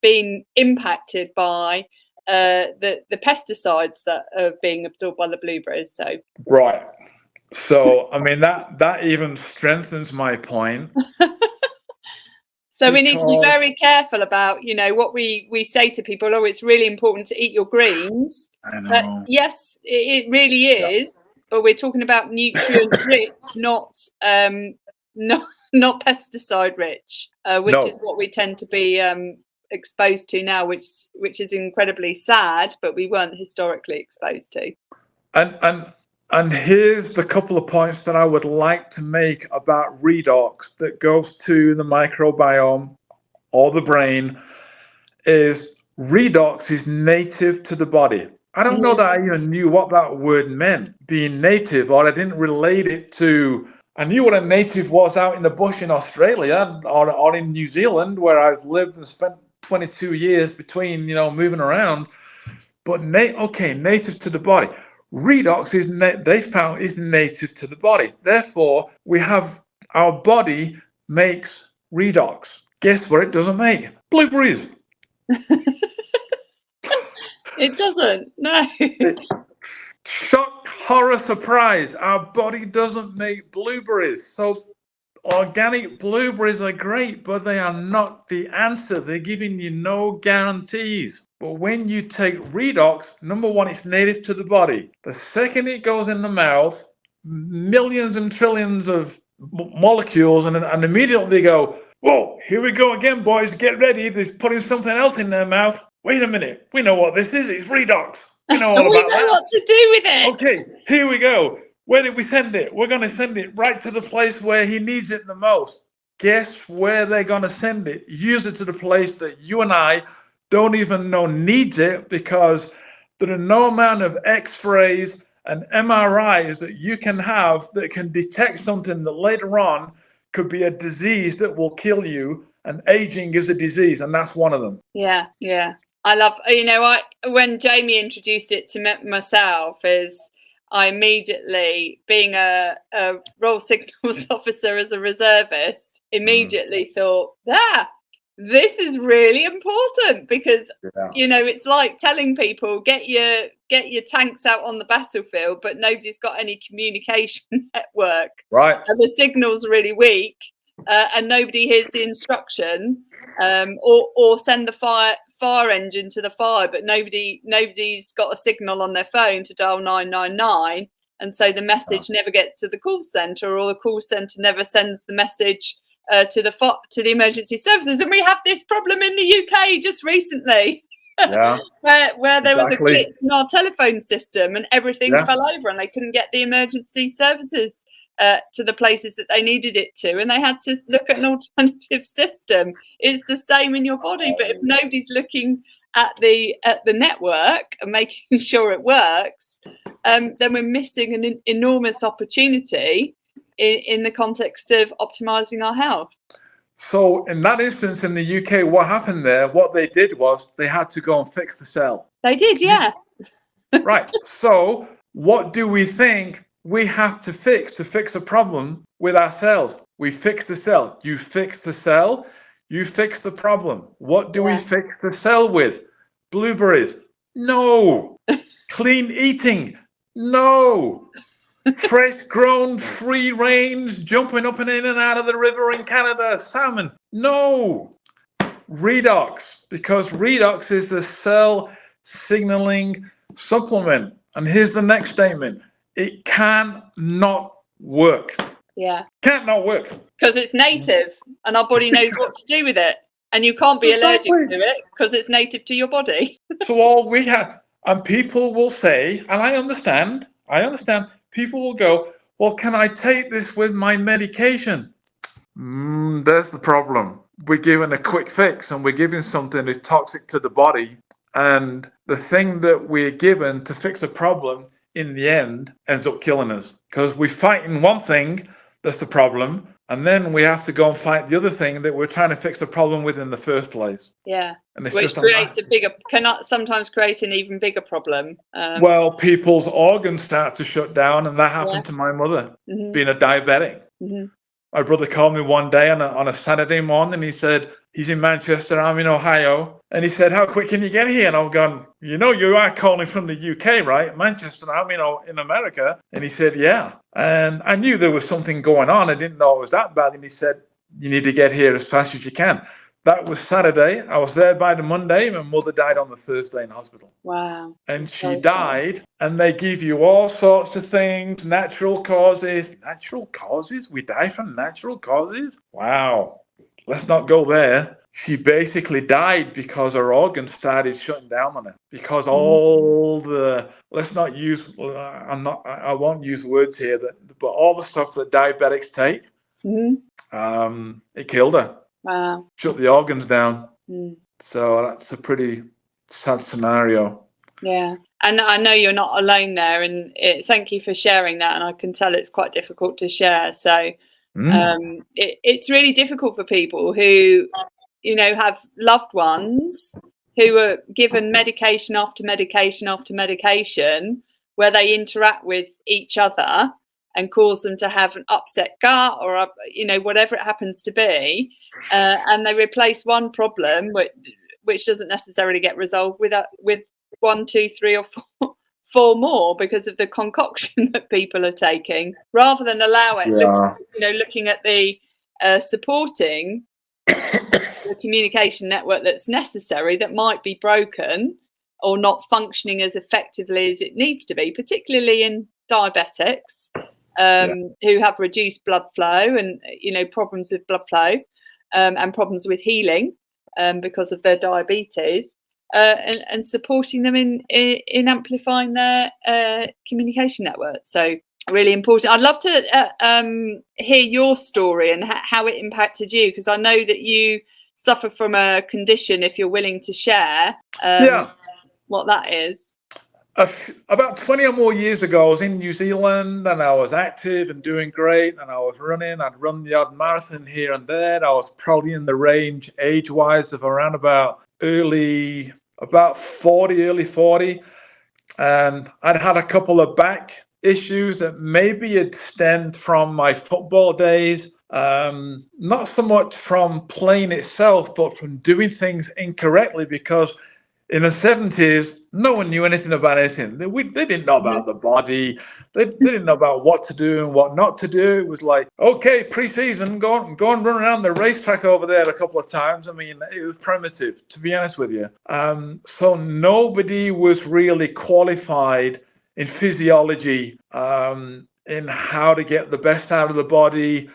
being impacted by the pesticides that are being absorbed by the blueberries. So right. So I mean that even strengthens my point. So we need to be very careful about, what we say to people. Oh, it's really important to eat your greens. I know. But yes, it really is. Yeah. But we're talking about nutrient rich, not pesticide rich, which is what we tend to be exposed to now, which is incredibly sad, but we weren't historically exposed to. And here's the couple of points that I would like to make about redox that goes to the microbiome or the brain. Is redox is native to the body. I don't know that I even knew what that word meant, being native, or I didn't relate it to. I knew what a native was out in the bush in Australia or in New Zealand, where I've lived and spent 22 years between, moving around. But native to the body. Redox they found is native to the body. Therefore, our body makes redox. Guess what it doesn't make? Blueberries. It doesn't. No. Shock, horror, surprise. Our body doesn't make blueberries. So organic blueberries are great, but they are not the answer. They're giving you no guarantees. But when you take redox, number one, it's native to the body. The second it goes in the mouth, millions and trillions of molecules, and immediately they go, whoa, here we go again, boys. Get ready. They're putting something else in their mouth. Wait a minute. We know what this is. It's redox. We know all about that. We know what to do with it. Okay, here we go. Where did we send it? We're going to send it right to the place where he needs it the most. Guess where they're going to send it? Use it to the place that you and I don't even know needs it, because there are no amount of x-rays and MRIs that you can have that can detect something that later on could be a disease that will kill you. And aging is a disease, and that's one of them. Yeah. I love, when Jamie introduced it to myself, I immediately, being a Royal Signals officer as a reservist, immediately thought, this is really important, because it's like telling people get your tanks out on the battlefield, but nobody's got any communication network. Right. And the signal's really weak, and nobody hears the instruction, or send the fire engine to the fire, but nobody's got a signal on their phone to dial 999, and so the message never gets to the call center, or the call center never sends the message to the emergency services. And we have this problem in the UK just recently, where there was a glitch in our telephone system, and everything fell over, and they couldn't get the emergency services to the places that they needed it to, and they had to look at an alternative system. It's the same in your body, but if nobody's looking at the network and making sure it works, then we're missing an enormous opportunity in the context of optimizing our health. So in that instance in the UK, what happened there, what they did was they had to go and fix the cell. They did, yeah. Right. So what do we think we have to fix a problem with ourselves? We fix the cell. You fix the cell, you fix the problem. What do we fix the cell with? Blueberries? No. Clean eating? No. Fresh grown, free range, jumping up and in and out of the river in Canada, salmon? No. Redox, because redox is the cell signaling supplement. And here's the next statement. It cannot work. Yeah. Can't not work. Because it's native and our body knows what to do with it. And you can't be allergic to it because it's native to your body. So all we have, and people will say, and I understand, people will go, well, can I take this with my medication? There's the problem. We're giving a quick fix, and we're giving something that's toxic to the body. And the thing that we're given to fix a problem in the end ends up killing us, because we're fighting one thing that's the problem, and then we have to go and fight the other thing that we're trying to fix the problem with in the first place. Yeah, and which creates cannot sometimes create an even bigger problem. Well, people's organs start to shut down, and that happened to my mother, being a diabetic. My brother called me one day on a Saturday morning. He said, he's in Manchester, I'm in Ohio. And he said, how quick can you get here? And I'm going, you are calling from the UK, right? Manchester, I'm in America. And he said, yeah. And I knew there was something going on. I didn't know it was that bad. And he said, you need to get here as fast as you can. That was Saturday. I was there by the Monday. My mother died on the Thursday in hospital. Wow. And she died, and they give you all sorts of things, natural causes. Natural causes? We die from natural causes? Wow. Let's not go there. She basically died because her organs started shutting down on her. Because all the, let's not use, I won't use words here, but all the stuff that diabetics take, it killed her. Wow. Shut the organs down. So that's a pretty sad scenario. Yeah. And I know you're not alone there, and thank you for sharing that. And I can tell it's quite difficult to share. So it's really difficult for people who, have loved ones who are given medication after medication after medication, where they interact with each other and cause them to have an upset gut or, whatever it happens to be. And they replace one problem, which doesn't necessarily get resolved with 1, 2, 3, or 4 more because of the concoction that people are taking, rather than allow it. Looking at the supporting the communication network that's necessary, that might be broken or not functioning as effectively as it needs to be, particularly in diabetics who have reduced blood flow and problems with blood flow and problems with healing because of their diabetes. And supporting them in amplifying their communication network. So really important. I'd love to hear your story and how it impacted you, because I know that you suffer from a condition, if you're willing to share what that is. About 20 or more years ago, I was in New Zealand and I was active and doing great, and I was running. I'd run the odd marathon here and there. I was probably in the range age-wise of around about early 40, and I'd had a couple of back issues that maybe had stemmed from my football days, not so much from playing itself, but from doing things incorrectly, because in the 70s, no one knew anything about anything. They didn't know about the body. They didn't know about what to do and what not to do. It was like, okay, pre-season, go and run around the racetrack over there a couple of times. I mean, it was primitive, to be honest with you. So nobody was really qualified in physiology, in how to get the best out of the body,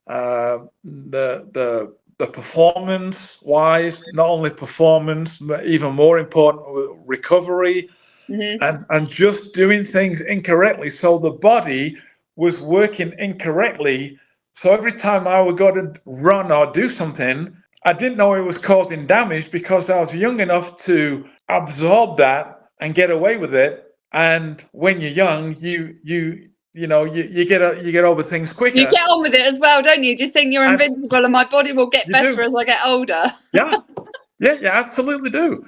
the performance wise, not only performance, but even more important, recovery, and just doing things incorrectly. So the body was working incorrectly. So every time I would go to run or do something, I didn't know it was causing damage because I was young enough to absorb that and get away with it. And when you're young, you get over things quicker. You get on with it as well, don't you? Just think you're invincible and my body will get better as I get older. Yeah, you absolutely do.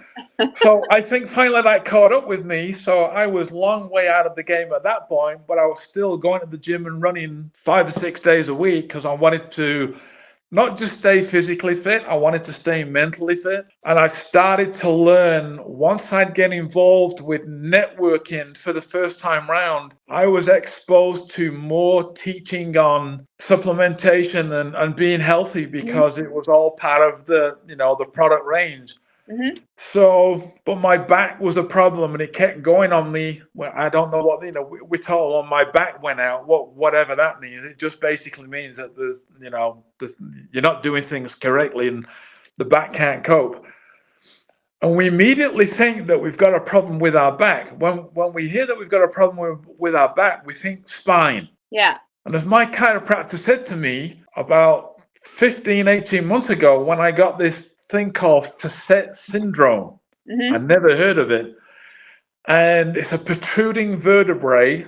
So I think finally that caught up with me. So I was long way out of the game at that point, but I was still going to the gym and running 5 or 6 days a week because I wanted to not just stay physically fit, I wanted to stay mentally fit. And I started to learn, once I'd get involved with networking for the first time round, I was exposed to more teaching on supplementation and being healthy, because it was all part of the product range. So, but my back was a problem and it kept going on me. Well, I don't know what, we told when my back went out, whatever that means. It just basically means that you're not doing things correctly and the back can't cope. And we immediately think that we've got a problem with our back. When we hear that we've got a problem with our back, we think spine. Yeah. And as my chiropractor said to me about 15, 18 months ago, when I got this thing called Facet syndrome. I'd never heard of it. And it's a protruding vertebrae,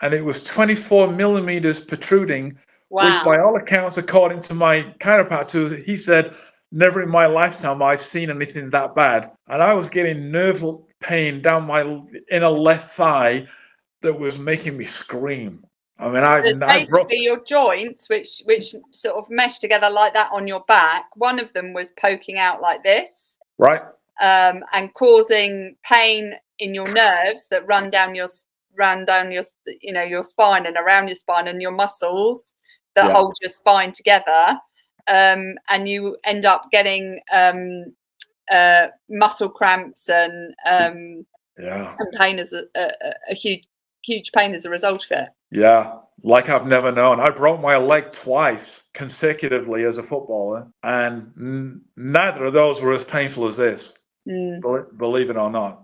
and it was 24 millimeters protruding, which by all accounts, according to my chiropractor, he said, never in my lifetime I've seen anything that bad. And I was getting nerve pain down my inner left thigh that was making me scream. I mean, basically your joints, which sort of mesh together like that on your back, one of them was poking out like this, right, and causing pain in your nerves that run down your your spine and around your spine and your muscles that hold your spine together. and you end up getting muscle cramps and pain as a huge pain as a result of it. Yeah, like I've never known. I broke my leg twice consecutively as a footballer, and neither of those were as painful as this, believe it or not.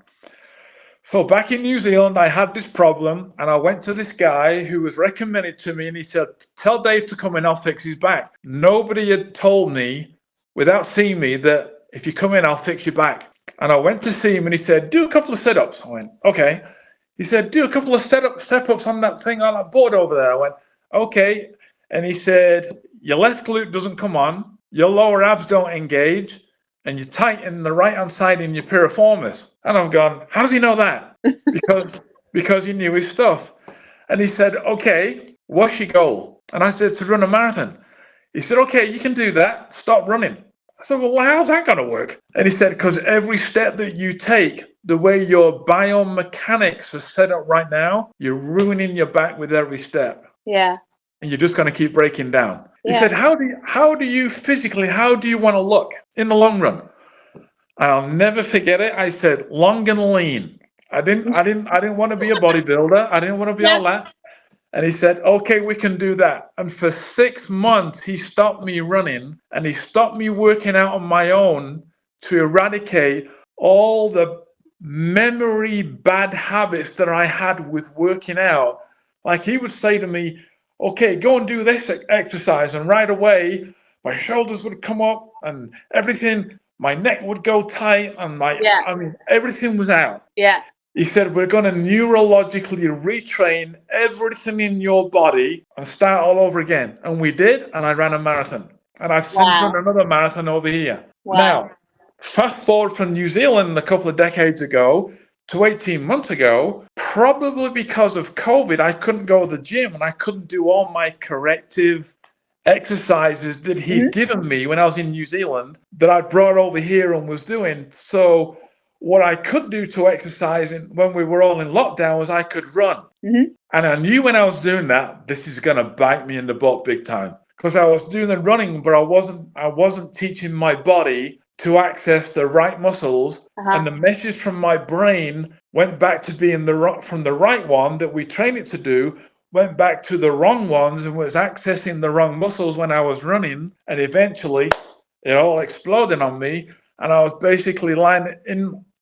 So back in New Zealand, I had this problem, and I went to this guy who was recommended to me, and he said, tell Dave to come in, I'll fix his back. Nobody had told me, without seeing me, that if you come in, I'll fix your back. And I went to see him, and he said, do a couple of sit-ups. I went, okay. He said, do a couple of step-ups on that thing, on that board over there. I went, okay. And he said, your left glute doesn't come on, your lower abs don't engage, and you tighten the right-hand side in your piriformis. And I've gone, how does he know that? Because he knew his stuff. And he said, okay, what's your goal? And I said, to run a marathon. He said, okay, you can do that. Stop running. I said, well, how's that going to work? And he said, because every step that you take, the way your biomechanics are set up right now, you're ruining your back with every step. Yeah. And you're just going to keep breaking down. He said, how do you physically, how do you want to look in the long run? And I'll never forget it. I said, long and lean. I didn't want to be a bodybuilder. I didn't want to be all that. And he said, okay, we can do that. And for 6 months, he stopped me running, and he stopped me working out on my own to eradicate all the memory bad habits that I had with working out. Like he would say to me, okay, go and do this exercise. And right away, my shoulders would come up and everything, my neck would go tight and I mean, everything was out. Yeah. He said, we're going to neurologically retrain everything in your body and start all over again. And we did, and I ran a marathon. And I've since run another marathon over here. Wow. Now, fast forward from New Zealand a couple of decades ago to 18 months ago, probably because of COVID, I couldn't go to the gym and I couldn't do all my corrective exercises that he'd given me when I was in New Zealand that I brought over here and was doing. So what I could do to exercise when we were all in lockdown was I could run. And I knew when I was doing that, this is going to bite me in the butt big time, because I was doing the running, but I wasn't teaching my body to access the right muscles. And the message from my brain went back to being from the right one that we train it to do, went back to the wrong ones and was accessing the wrong muscles when I was running. And eventually it all exploded on me. And I was basically lying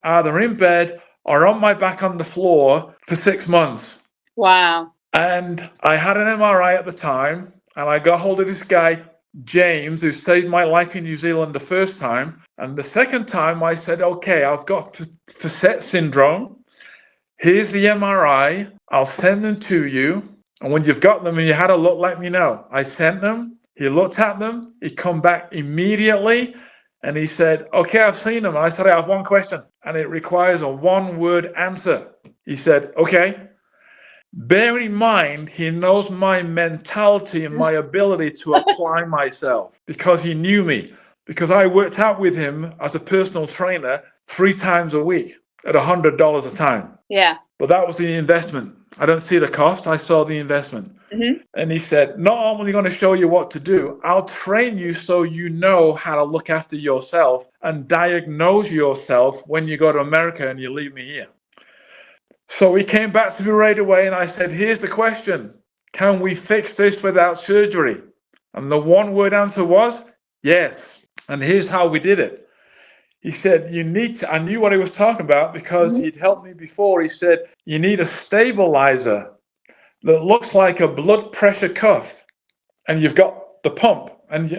either in bed or on my back on the floor for 6 months. Wow. And I had an MRI at the time, and I got hold of this guy, James, who saved my life in New Zealand the first time. And the second time I said, okay, I've got Facet syndrome. Here's the MRI. I'll send them to you. And when you've got them and you had a look, let me know. I sent them. He looked at them. He come back immediately. And he said, okay, I've seen them. And I said, I have one question, and it requires a one-word answer. He said, okay. Bear in mind, he knows my mentality and my ability to apply myself, because he knew me, because I worked out with him as a personal trainer 3 times a week at $100 a time. Yeah. But that was the investment. I don't see the cost. I saw the investment. And he said, not only going to show you what to do, I'll train you so you know how to look after yourself and diagnose yourself when you go to America and you leave me here. So he came back to me right away, and I said, here's the question. Can we fix this without surgery? And the one-word answer was, yes. And here's how we did it. He said, I knew what he was talking about because he'd helped me before. He said, you need a stabilizer that looks like a blood pressure cuff. And you've got the pump and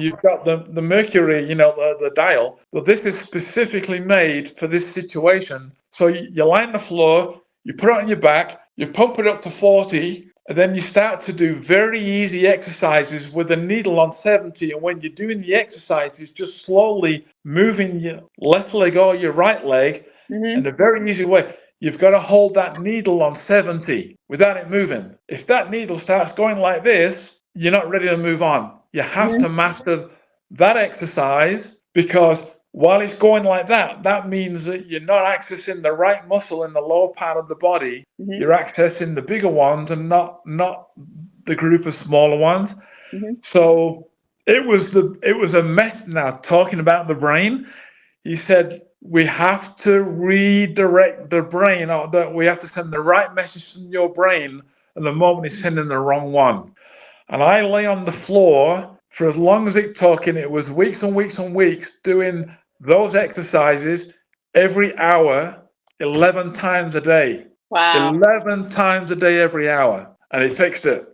you've got the mercury, the dial. But this is specifically made for this situation. So you lie on the floor, you put it on your back, you pump it up to 40, and then you start to do very easy exercises with a needle on 70. And when you're doing the exercises, just slowly moving your left leg or your right leg in a very easy way. You've got to hold that needle on 70 without it moving. If that needle starts going like this, you're not ready to move on. You have to master that exercise, because while it's going like that, that means that you're not accessing the right muscle in the lower part of the body. You're accessing the bigger ones and not the group of smaller ones. So it was a mess. Now, talking about the brain, he said we have to redirect the brain, or that we have to send the right message from your brain at the moment it's sending the wrong one. And I lay on the floor for as long as it took, and it was weeks and weeks and weeks doing those exercises every hour, 11 times a day. Wow. 11 times a day, every hour. And it fixed it.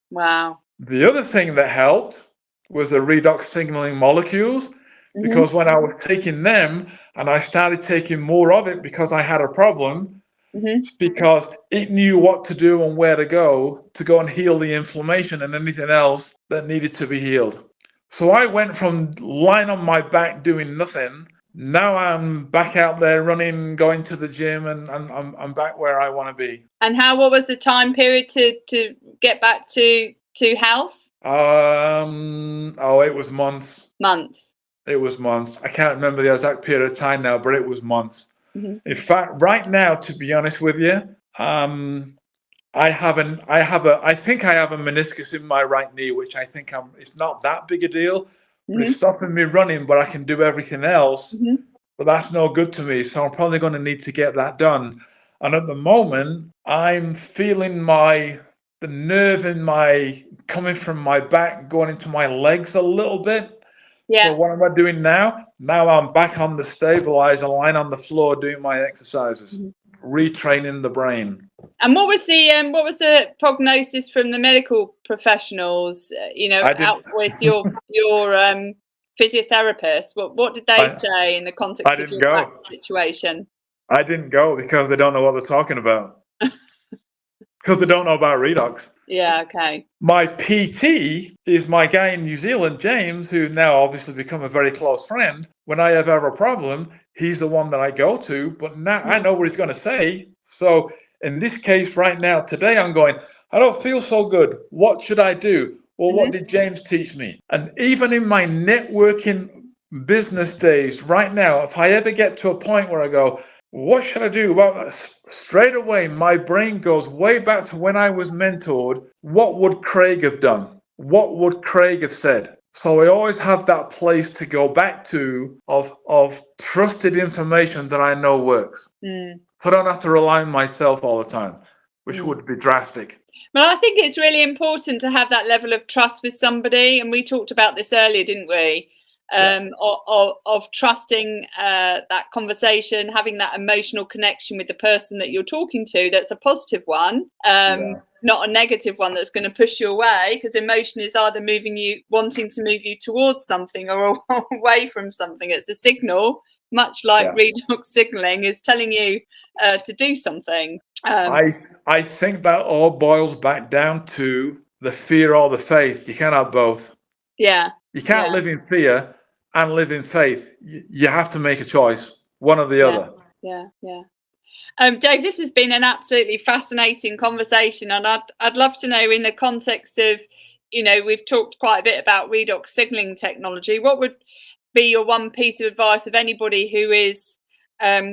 Wow. The other thing that helped was the redox signaling molecules, because when I was taking them and I started taking more of it because I had a problem, because it knew what to do and where to go and heal the inflammation and anything else that needed to be healed. So I went from lying on my back doing nothing. Now I'm back out there running, going to the gym, and I'm back where I want to be. And what was the time period to get back to health? It was months. Months. It was months. I can't remember the exact period of time now, but it was months. In fact, right now, to be honest with you, I think I have a meniscus in my right knee, which I think it's not that big a deal, but it's stopping me running, but I can do everything else. But that's no good to me. So I'm probably going to need to get that done. And at the moment, I'm feeling the nerve coming from my back, going into my legs a little bit. Yeah. So what am I doing now? Now I'm back on the stabilizer, lying on the floor, doing my exercises, retraining the brain. And what was the prognosis from the medical professionals? Out with your physiotherapist. What did they say in the context of your back situation? I didn't go because they don't know what they're talking about. Because they don't know about redox. Yeah, okay. My PT is my guy in New Zealand, James, who now obviously become a very close friend. When I have a problem, he's the one that I go to, but now I know what he's going to say. So in this case right now, today, I'm going, I don't feel so good. What should I do? Well, what did James teach me? And even in my networking business days right now, if I ever get to a point where I go, what should I do? Well, straight away, my brain goes way back to when I was mentored. What would Craig have done? What would Craig have said? So I always have that place to go back to of trusted information that I know works. So I don't have to rely on myself all the time, which would be drastic. Well, I think it's really important to have that level of trust with somebody. And we talked about this earlier, didn't we? Of trusting that conversation, having that emotional connection with the person that you're talking to. That's a positive one, not a negative one that's going to push you away, because emotion is either wanting to move you towards something or away from something. It's a signal, much like redox signaling is telling you to do something. I think that all boils back down to the fear or the faith. You can't have both. Yeah. You can't live in fear and live in faith. You have to make a choice, one or the other. Yeah. Dave, this has been an absolutely fascinating conversation, and I'd love to know, in the context of, we've talked quite a bit about redox signaling technology, what would be your one piece of advice of anybody who is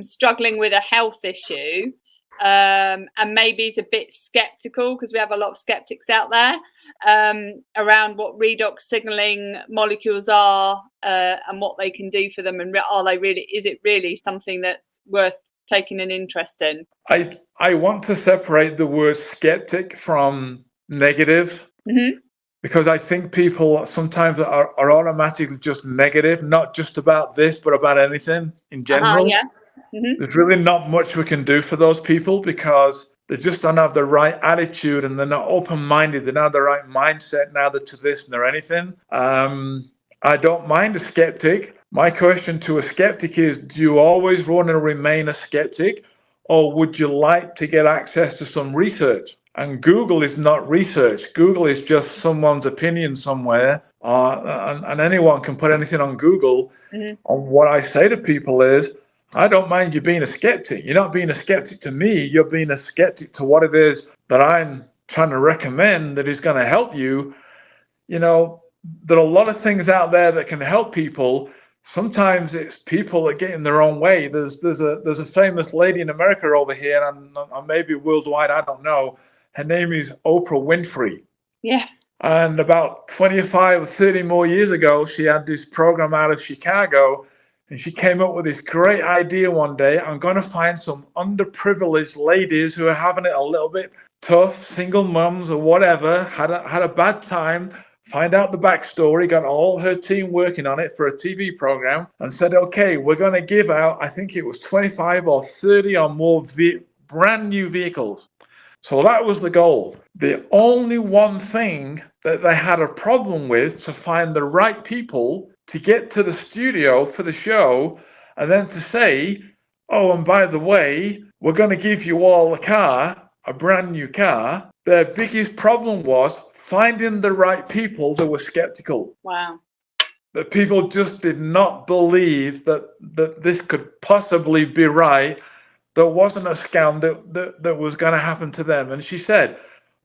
struggling with a health issue and maybe is a bit skeptical, because we have a lot of skeptics out there, around what redox signaling molecules are and what they can do for them, and is it really something that's worth taking an interest in? I want to separate the word skeptic from negative, because I think people sometimes are automatically just negative, not just about this, but about anything in general. There's really not much we can do for those people, because they just don't have the right attitude, and they're not open-minded. They don't have the right mindset, neither to this nor anything. I don't mind a skeptic. My question to a skeptic is, do you always want to remain a skeptic, or would you like to get access to some research? And Google is not research. Google is just someone's opinion somewhere, and anyone can put anything on Google. And what I say to people is, I don't mind you being a skeptic. You're not being a skeptic to me. You're being a skeptic to what it is that I'm trying to recommend that is going to help you. There are a lot of things out there that can help people. Sometimes it's people that get in their own way. There's a famous lady in America over here, and maybe worldwide, I don't know. Her name is Oprah Winfrey. Yeah. And about 25 or 30 more years ago, she had this program out of Chicago, and she came up with this great idea one day. I'm going to find some underprivileged ladies who are having it a little bit tough, single mums or whatever, had a bad time, find out the backstory, got all her team working on it for a TV program, and said, okay, we're going to give out, I think it was 25 or 30 or more brand new vehicles. So that was the goal. The only one thing that they had a problem with to find the right people to get to the studio for the show, and then to say, oh, and by the way, we're going to give you all a car, a brand new car. Their biggest problem was finding the right people that were skeptical. Wow. That people just did not believe that this could possibly be right. There wasn't a scam that was going to happen to them. And she said,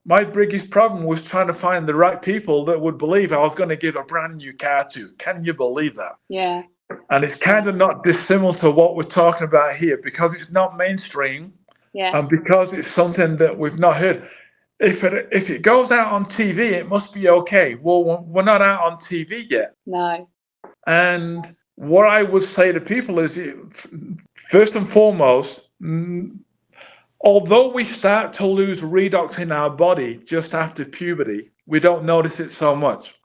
my biggest problem was trying to find the right people that would believe I was going to give a brand new car to. Can you believe that? Yeah. And it's kind of not dissimilar to what we're talking about here, because it's not mainstream. Yeah. And because it's something that we've not heard. If it goes out on TV, it must be okay. Well, we're not out on TV yet. No. And what I would say to people is, first and foremost, although we start to lose redox in our body just after puberty, we don't notice it so much.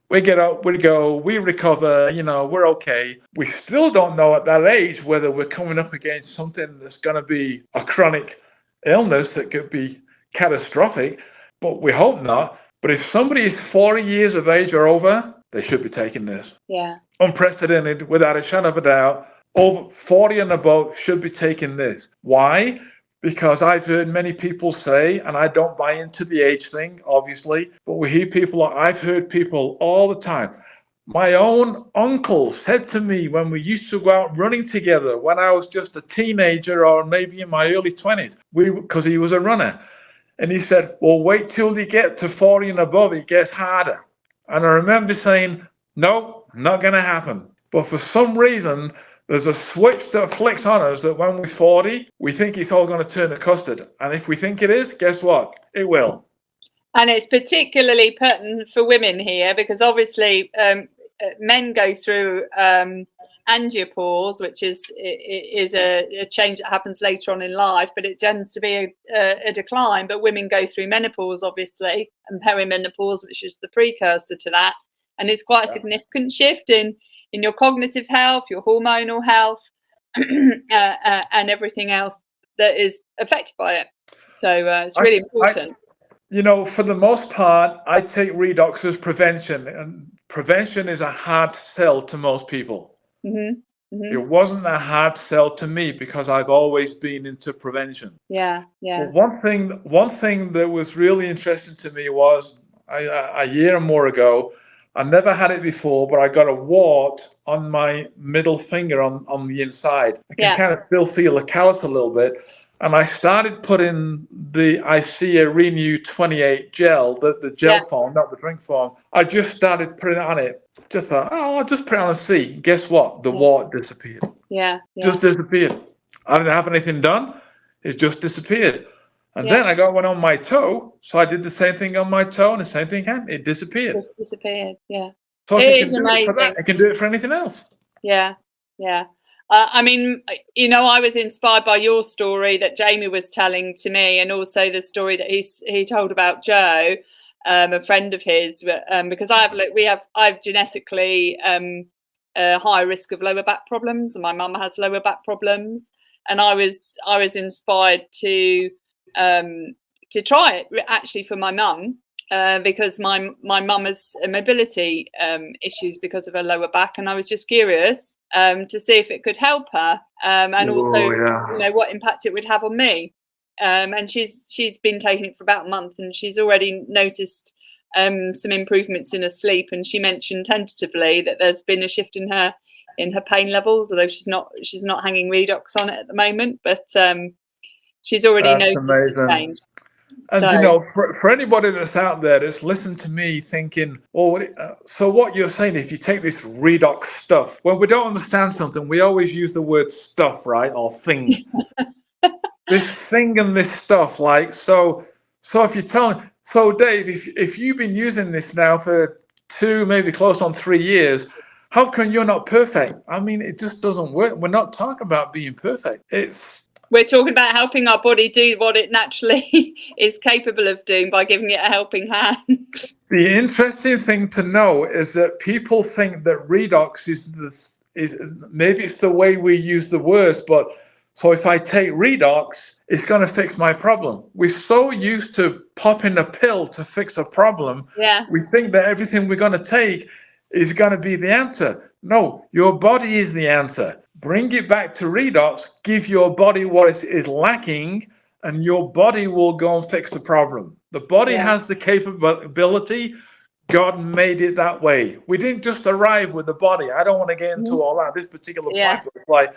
We get up, we go, we recover, we're okay. We still don't know at that age whether we're coming up against something that's going to be a chronic illness that could be catastrophic, but we hope not. But if somebody is 40 years of age or over, they should be taking this. Yeah. Unprecedented, without a shadow of a doubt. Over 40 and above should be taking this. Why? Because I've heard many people say, and I don't buy into the age thing, obviously, but I've heard people all the time. My own uncle said to me when we used to go out running together when I was just a teenager or maybe in my early 20s, because he was a runner. And he said, well, wait till you get to 40 and above, it gets harder. And I remember saying, no, not going to happen. But for some reason, there's a switch that flicks on us that when we're 40, we think it's all going to turn to custard. And if we think it is, guess what? It will. And it's particularly pertinent for women here, because obviously men go through angiopause, which is a change that happens later on in life, but it tends to be a decline. But women go through menopause, obviously, and perimenopause, which is the precursor to that. And it's quite a significant shift in your cognitive health, your hormonal health, and everything else that is affected by it. So it's really important. For the most part, I take redox as prevention, and prevention is a hard sell to most people. Mm-hmm. Mm-hmm. It wasn't a hard sell to me because I've always been into prevention. Yeah. But one thing that was really interesting to me was a year or more ago, I never had it before, but I got a wart on my middle finger on the inside. I can kind of still feel the callus a little bit. And I started putting the ICEA Renew 28 gel, the gel form, not the drink form. I just started putting it on it. Just thought, I'll just put it on and see. Guess what? The wart disappeared. Yeah. Just disappeared. I didn't have anything done. It just disappeared. And then I got one on my toe. So I did the same thing on my toe, and the same thing happened. It disappeared. Just disappeared, yeah. So it is amazing. I can do it for anything else. Yeah. I mean, I was inspired by your story that Jamie was telling to me, and also the story that he told about Joe, a friend of his, because I have genetically a high risk of lower back problems, and my mum has lower back problems, and I was inspired to try it actually for my mum. Because my mum has mobility issues because of her lower back, and I was just curious to see if it could help her, and also what impact it would have on me. And she's been taking it for about a month, and she's already noticed some improvements in her sleep. And she mentioned tentatively that there's been a shift in her pain levels, although she's not hanging redox on it at the moment, but she's already noticed a change. And for anybody that's out there that's listened to me thinking, so what you're saying, if you take this redox stuff, when we don't understand something, we always use the word stuff, right? Or thing. This thing and this stuff, like, so if you tell me, So Dave, if you've been using this now for 2, maybe close on 3 years, how come you're not perfect? I mean, it just doesn't work. We're not talking about being perfect. We're talking about helping our body do what it naturally is capable of doing by giving it a helping hand. The interesting thing to know is that people think that redox is maybe it's the way we use the words, but so if I take redox, it's going to fix my problem. We're so used to popping a pill to fix a problem. Yeah. We think that everything we're going to take is going to be the answer. No, your body is the answer. Bring it back to redox, give your body what is lacking, and your body will go and fix the problem. The body has the capability. God made it that way. We didn't just arrive with the body. I don't want to get into all that. This particular point was like,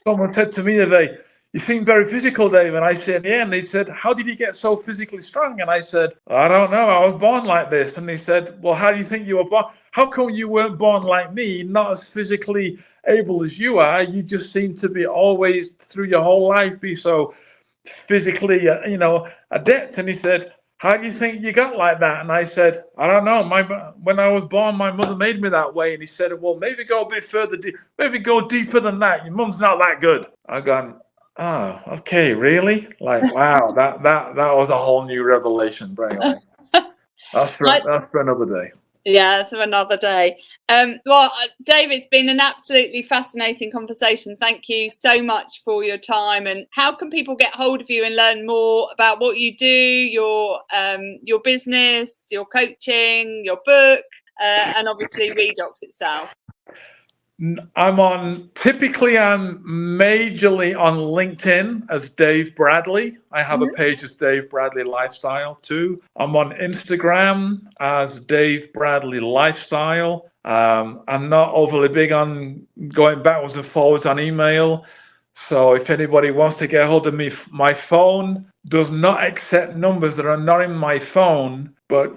someone said to me today, "You seem very physical, Dave." And I said, "Yeah." And they said, "How did you get so physically strong?" And I said, "I don't know. I was born like this." And they said, "Well, how do you think you were born? How come you weren't born like me, not as physically able as you are? You just seem to be always through your whole life be so physically, adept." And he said, "How do you think you got like that?" And I said, "I don't know. When I was born, my mother made me that way." And he said, "Well, maybe go a bit further, maybe go deeper than that. Your mum's not that good." I gone, "Oh, okay, really?" Like, wow, that was a whole new revelation. But anyway, that's for another day. Yeah, that's for another day. Well, Dave, it's been an absolutely fascinating conversation. Thank you so much for your time. And how can people get hold of you and learn more about what you do, your business, your coaching, your book, and obviously Redox itself? I'm majorly on LinkedIn as Dave Bradley. I have a page as Dave Bradley Lifestyle too. I'm on Instagram as Dave Bradley Lifestyle. I'm not overly big on going backwards and forwards on email. So if anybody wants to get hold of me, my phone does not accept numbers that are not in my phone, but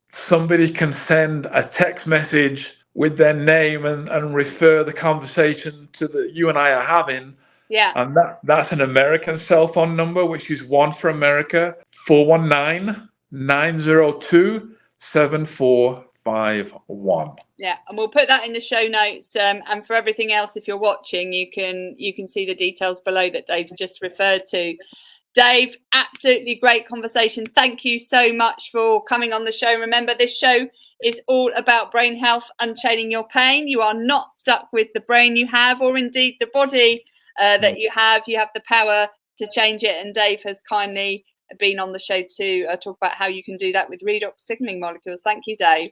somebody can send a text message with their name and refer the conversation to that you and I are having. Yeah. And that's an American cell phone number, which is 1 for America, 419-902-7451. Yeah, and we'll put that in the show notes. And for everything else, if you're watching, you can see the details below that Dave's just referred to. Dave, absolutely great conversation. Thank you so much for coming on the show. Remember, this show is all about brain health, unchaining your pain. You are not stuck with the brain you have, or indeed the body that you have. You have the power to change it. And Dave has kindly been on the show to talk about how you can do that with redox signaling molecules. Thank you, Dave.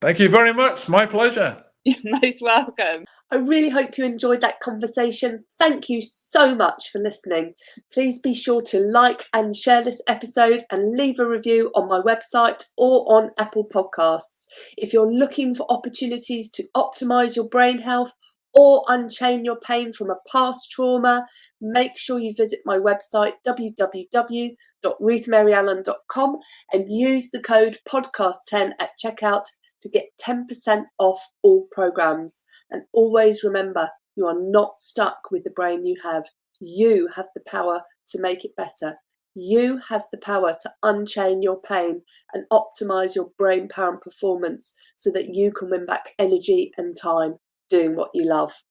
Thank you very much. My pleasure. You're most welcome. I really hope you enjoyed that conversation. Thank you so much for listening. Please be sure to like and share this episode and leave a review on my website or on Apple Podcasts. If you're looking for opportunities to optimize your brain health or unchain your pain from a past trauma, make sure you visit my website www.ruthmaryallen.com and use the code podcast10 at checkout to get 10% off all programs. And always remember, you are not stuck with the brain you have. You have the power to make it better. You have the power to unchain your pain and optimize your brain power and performance so that you can win back energy and time doing what you love.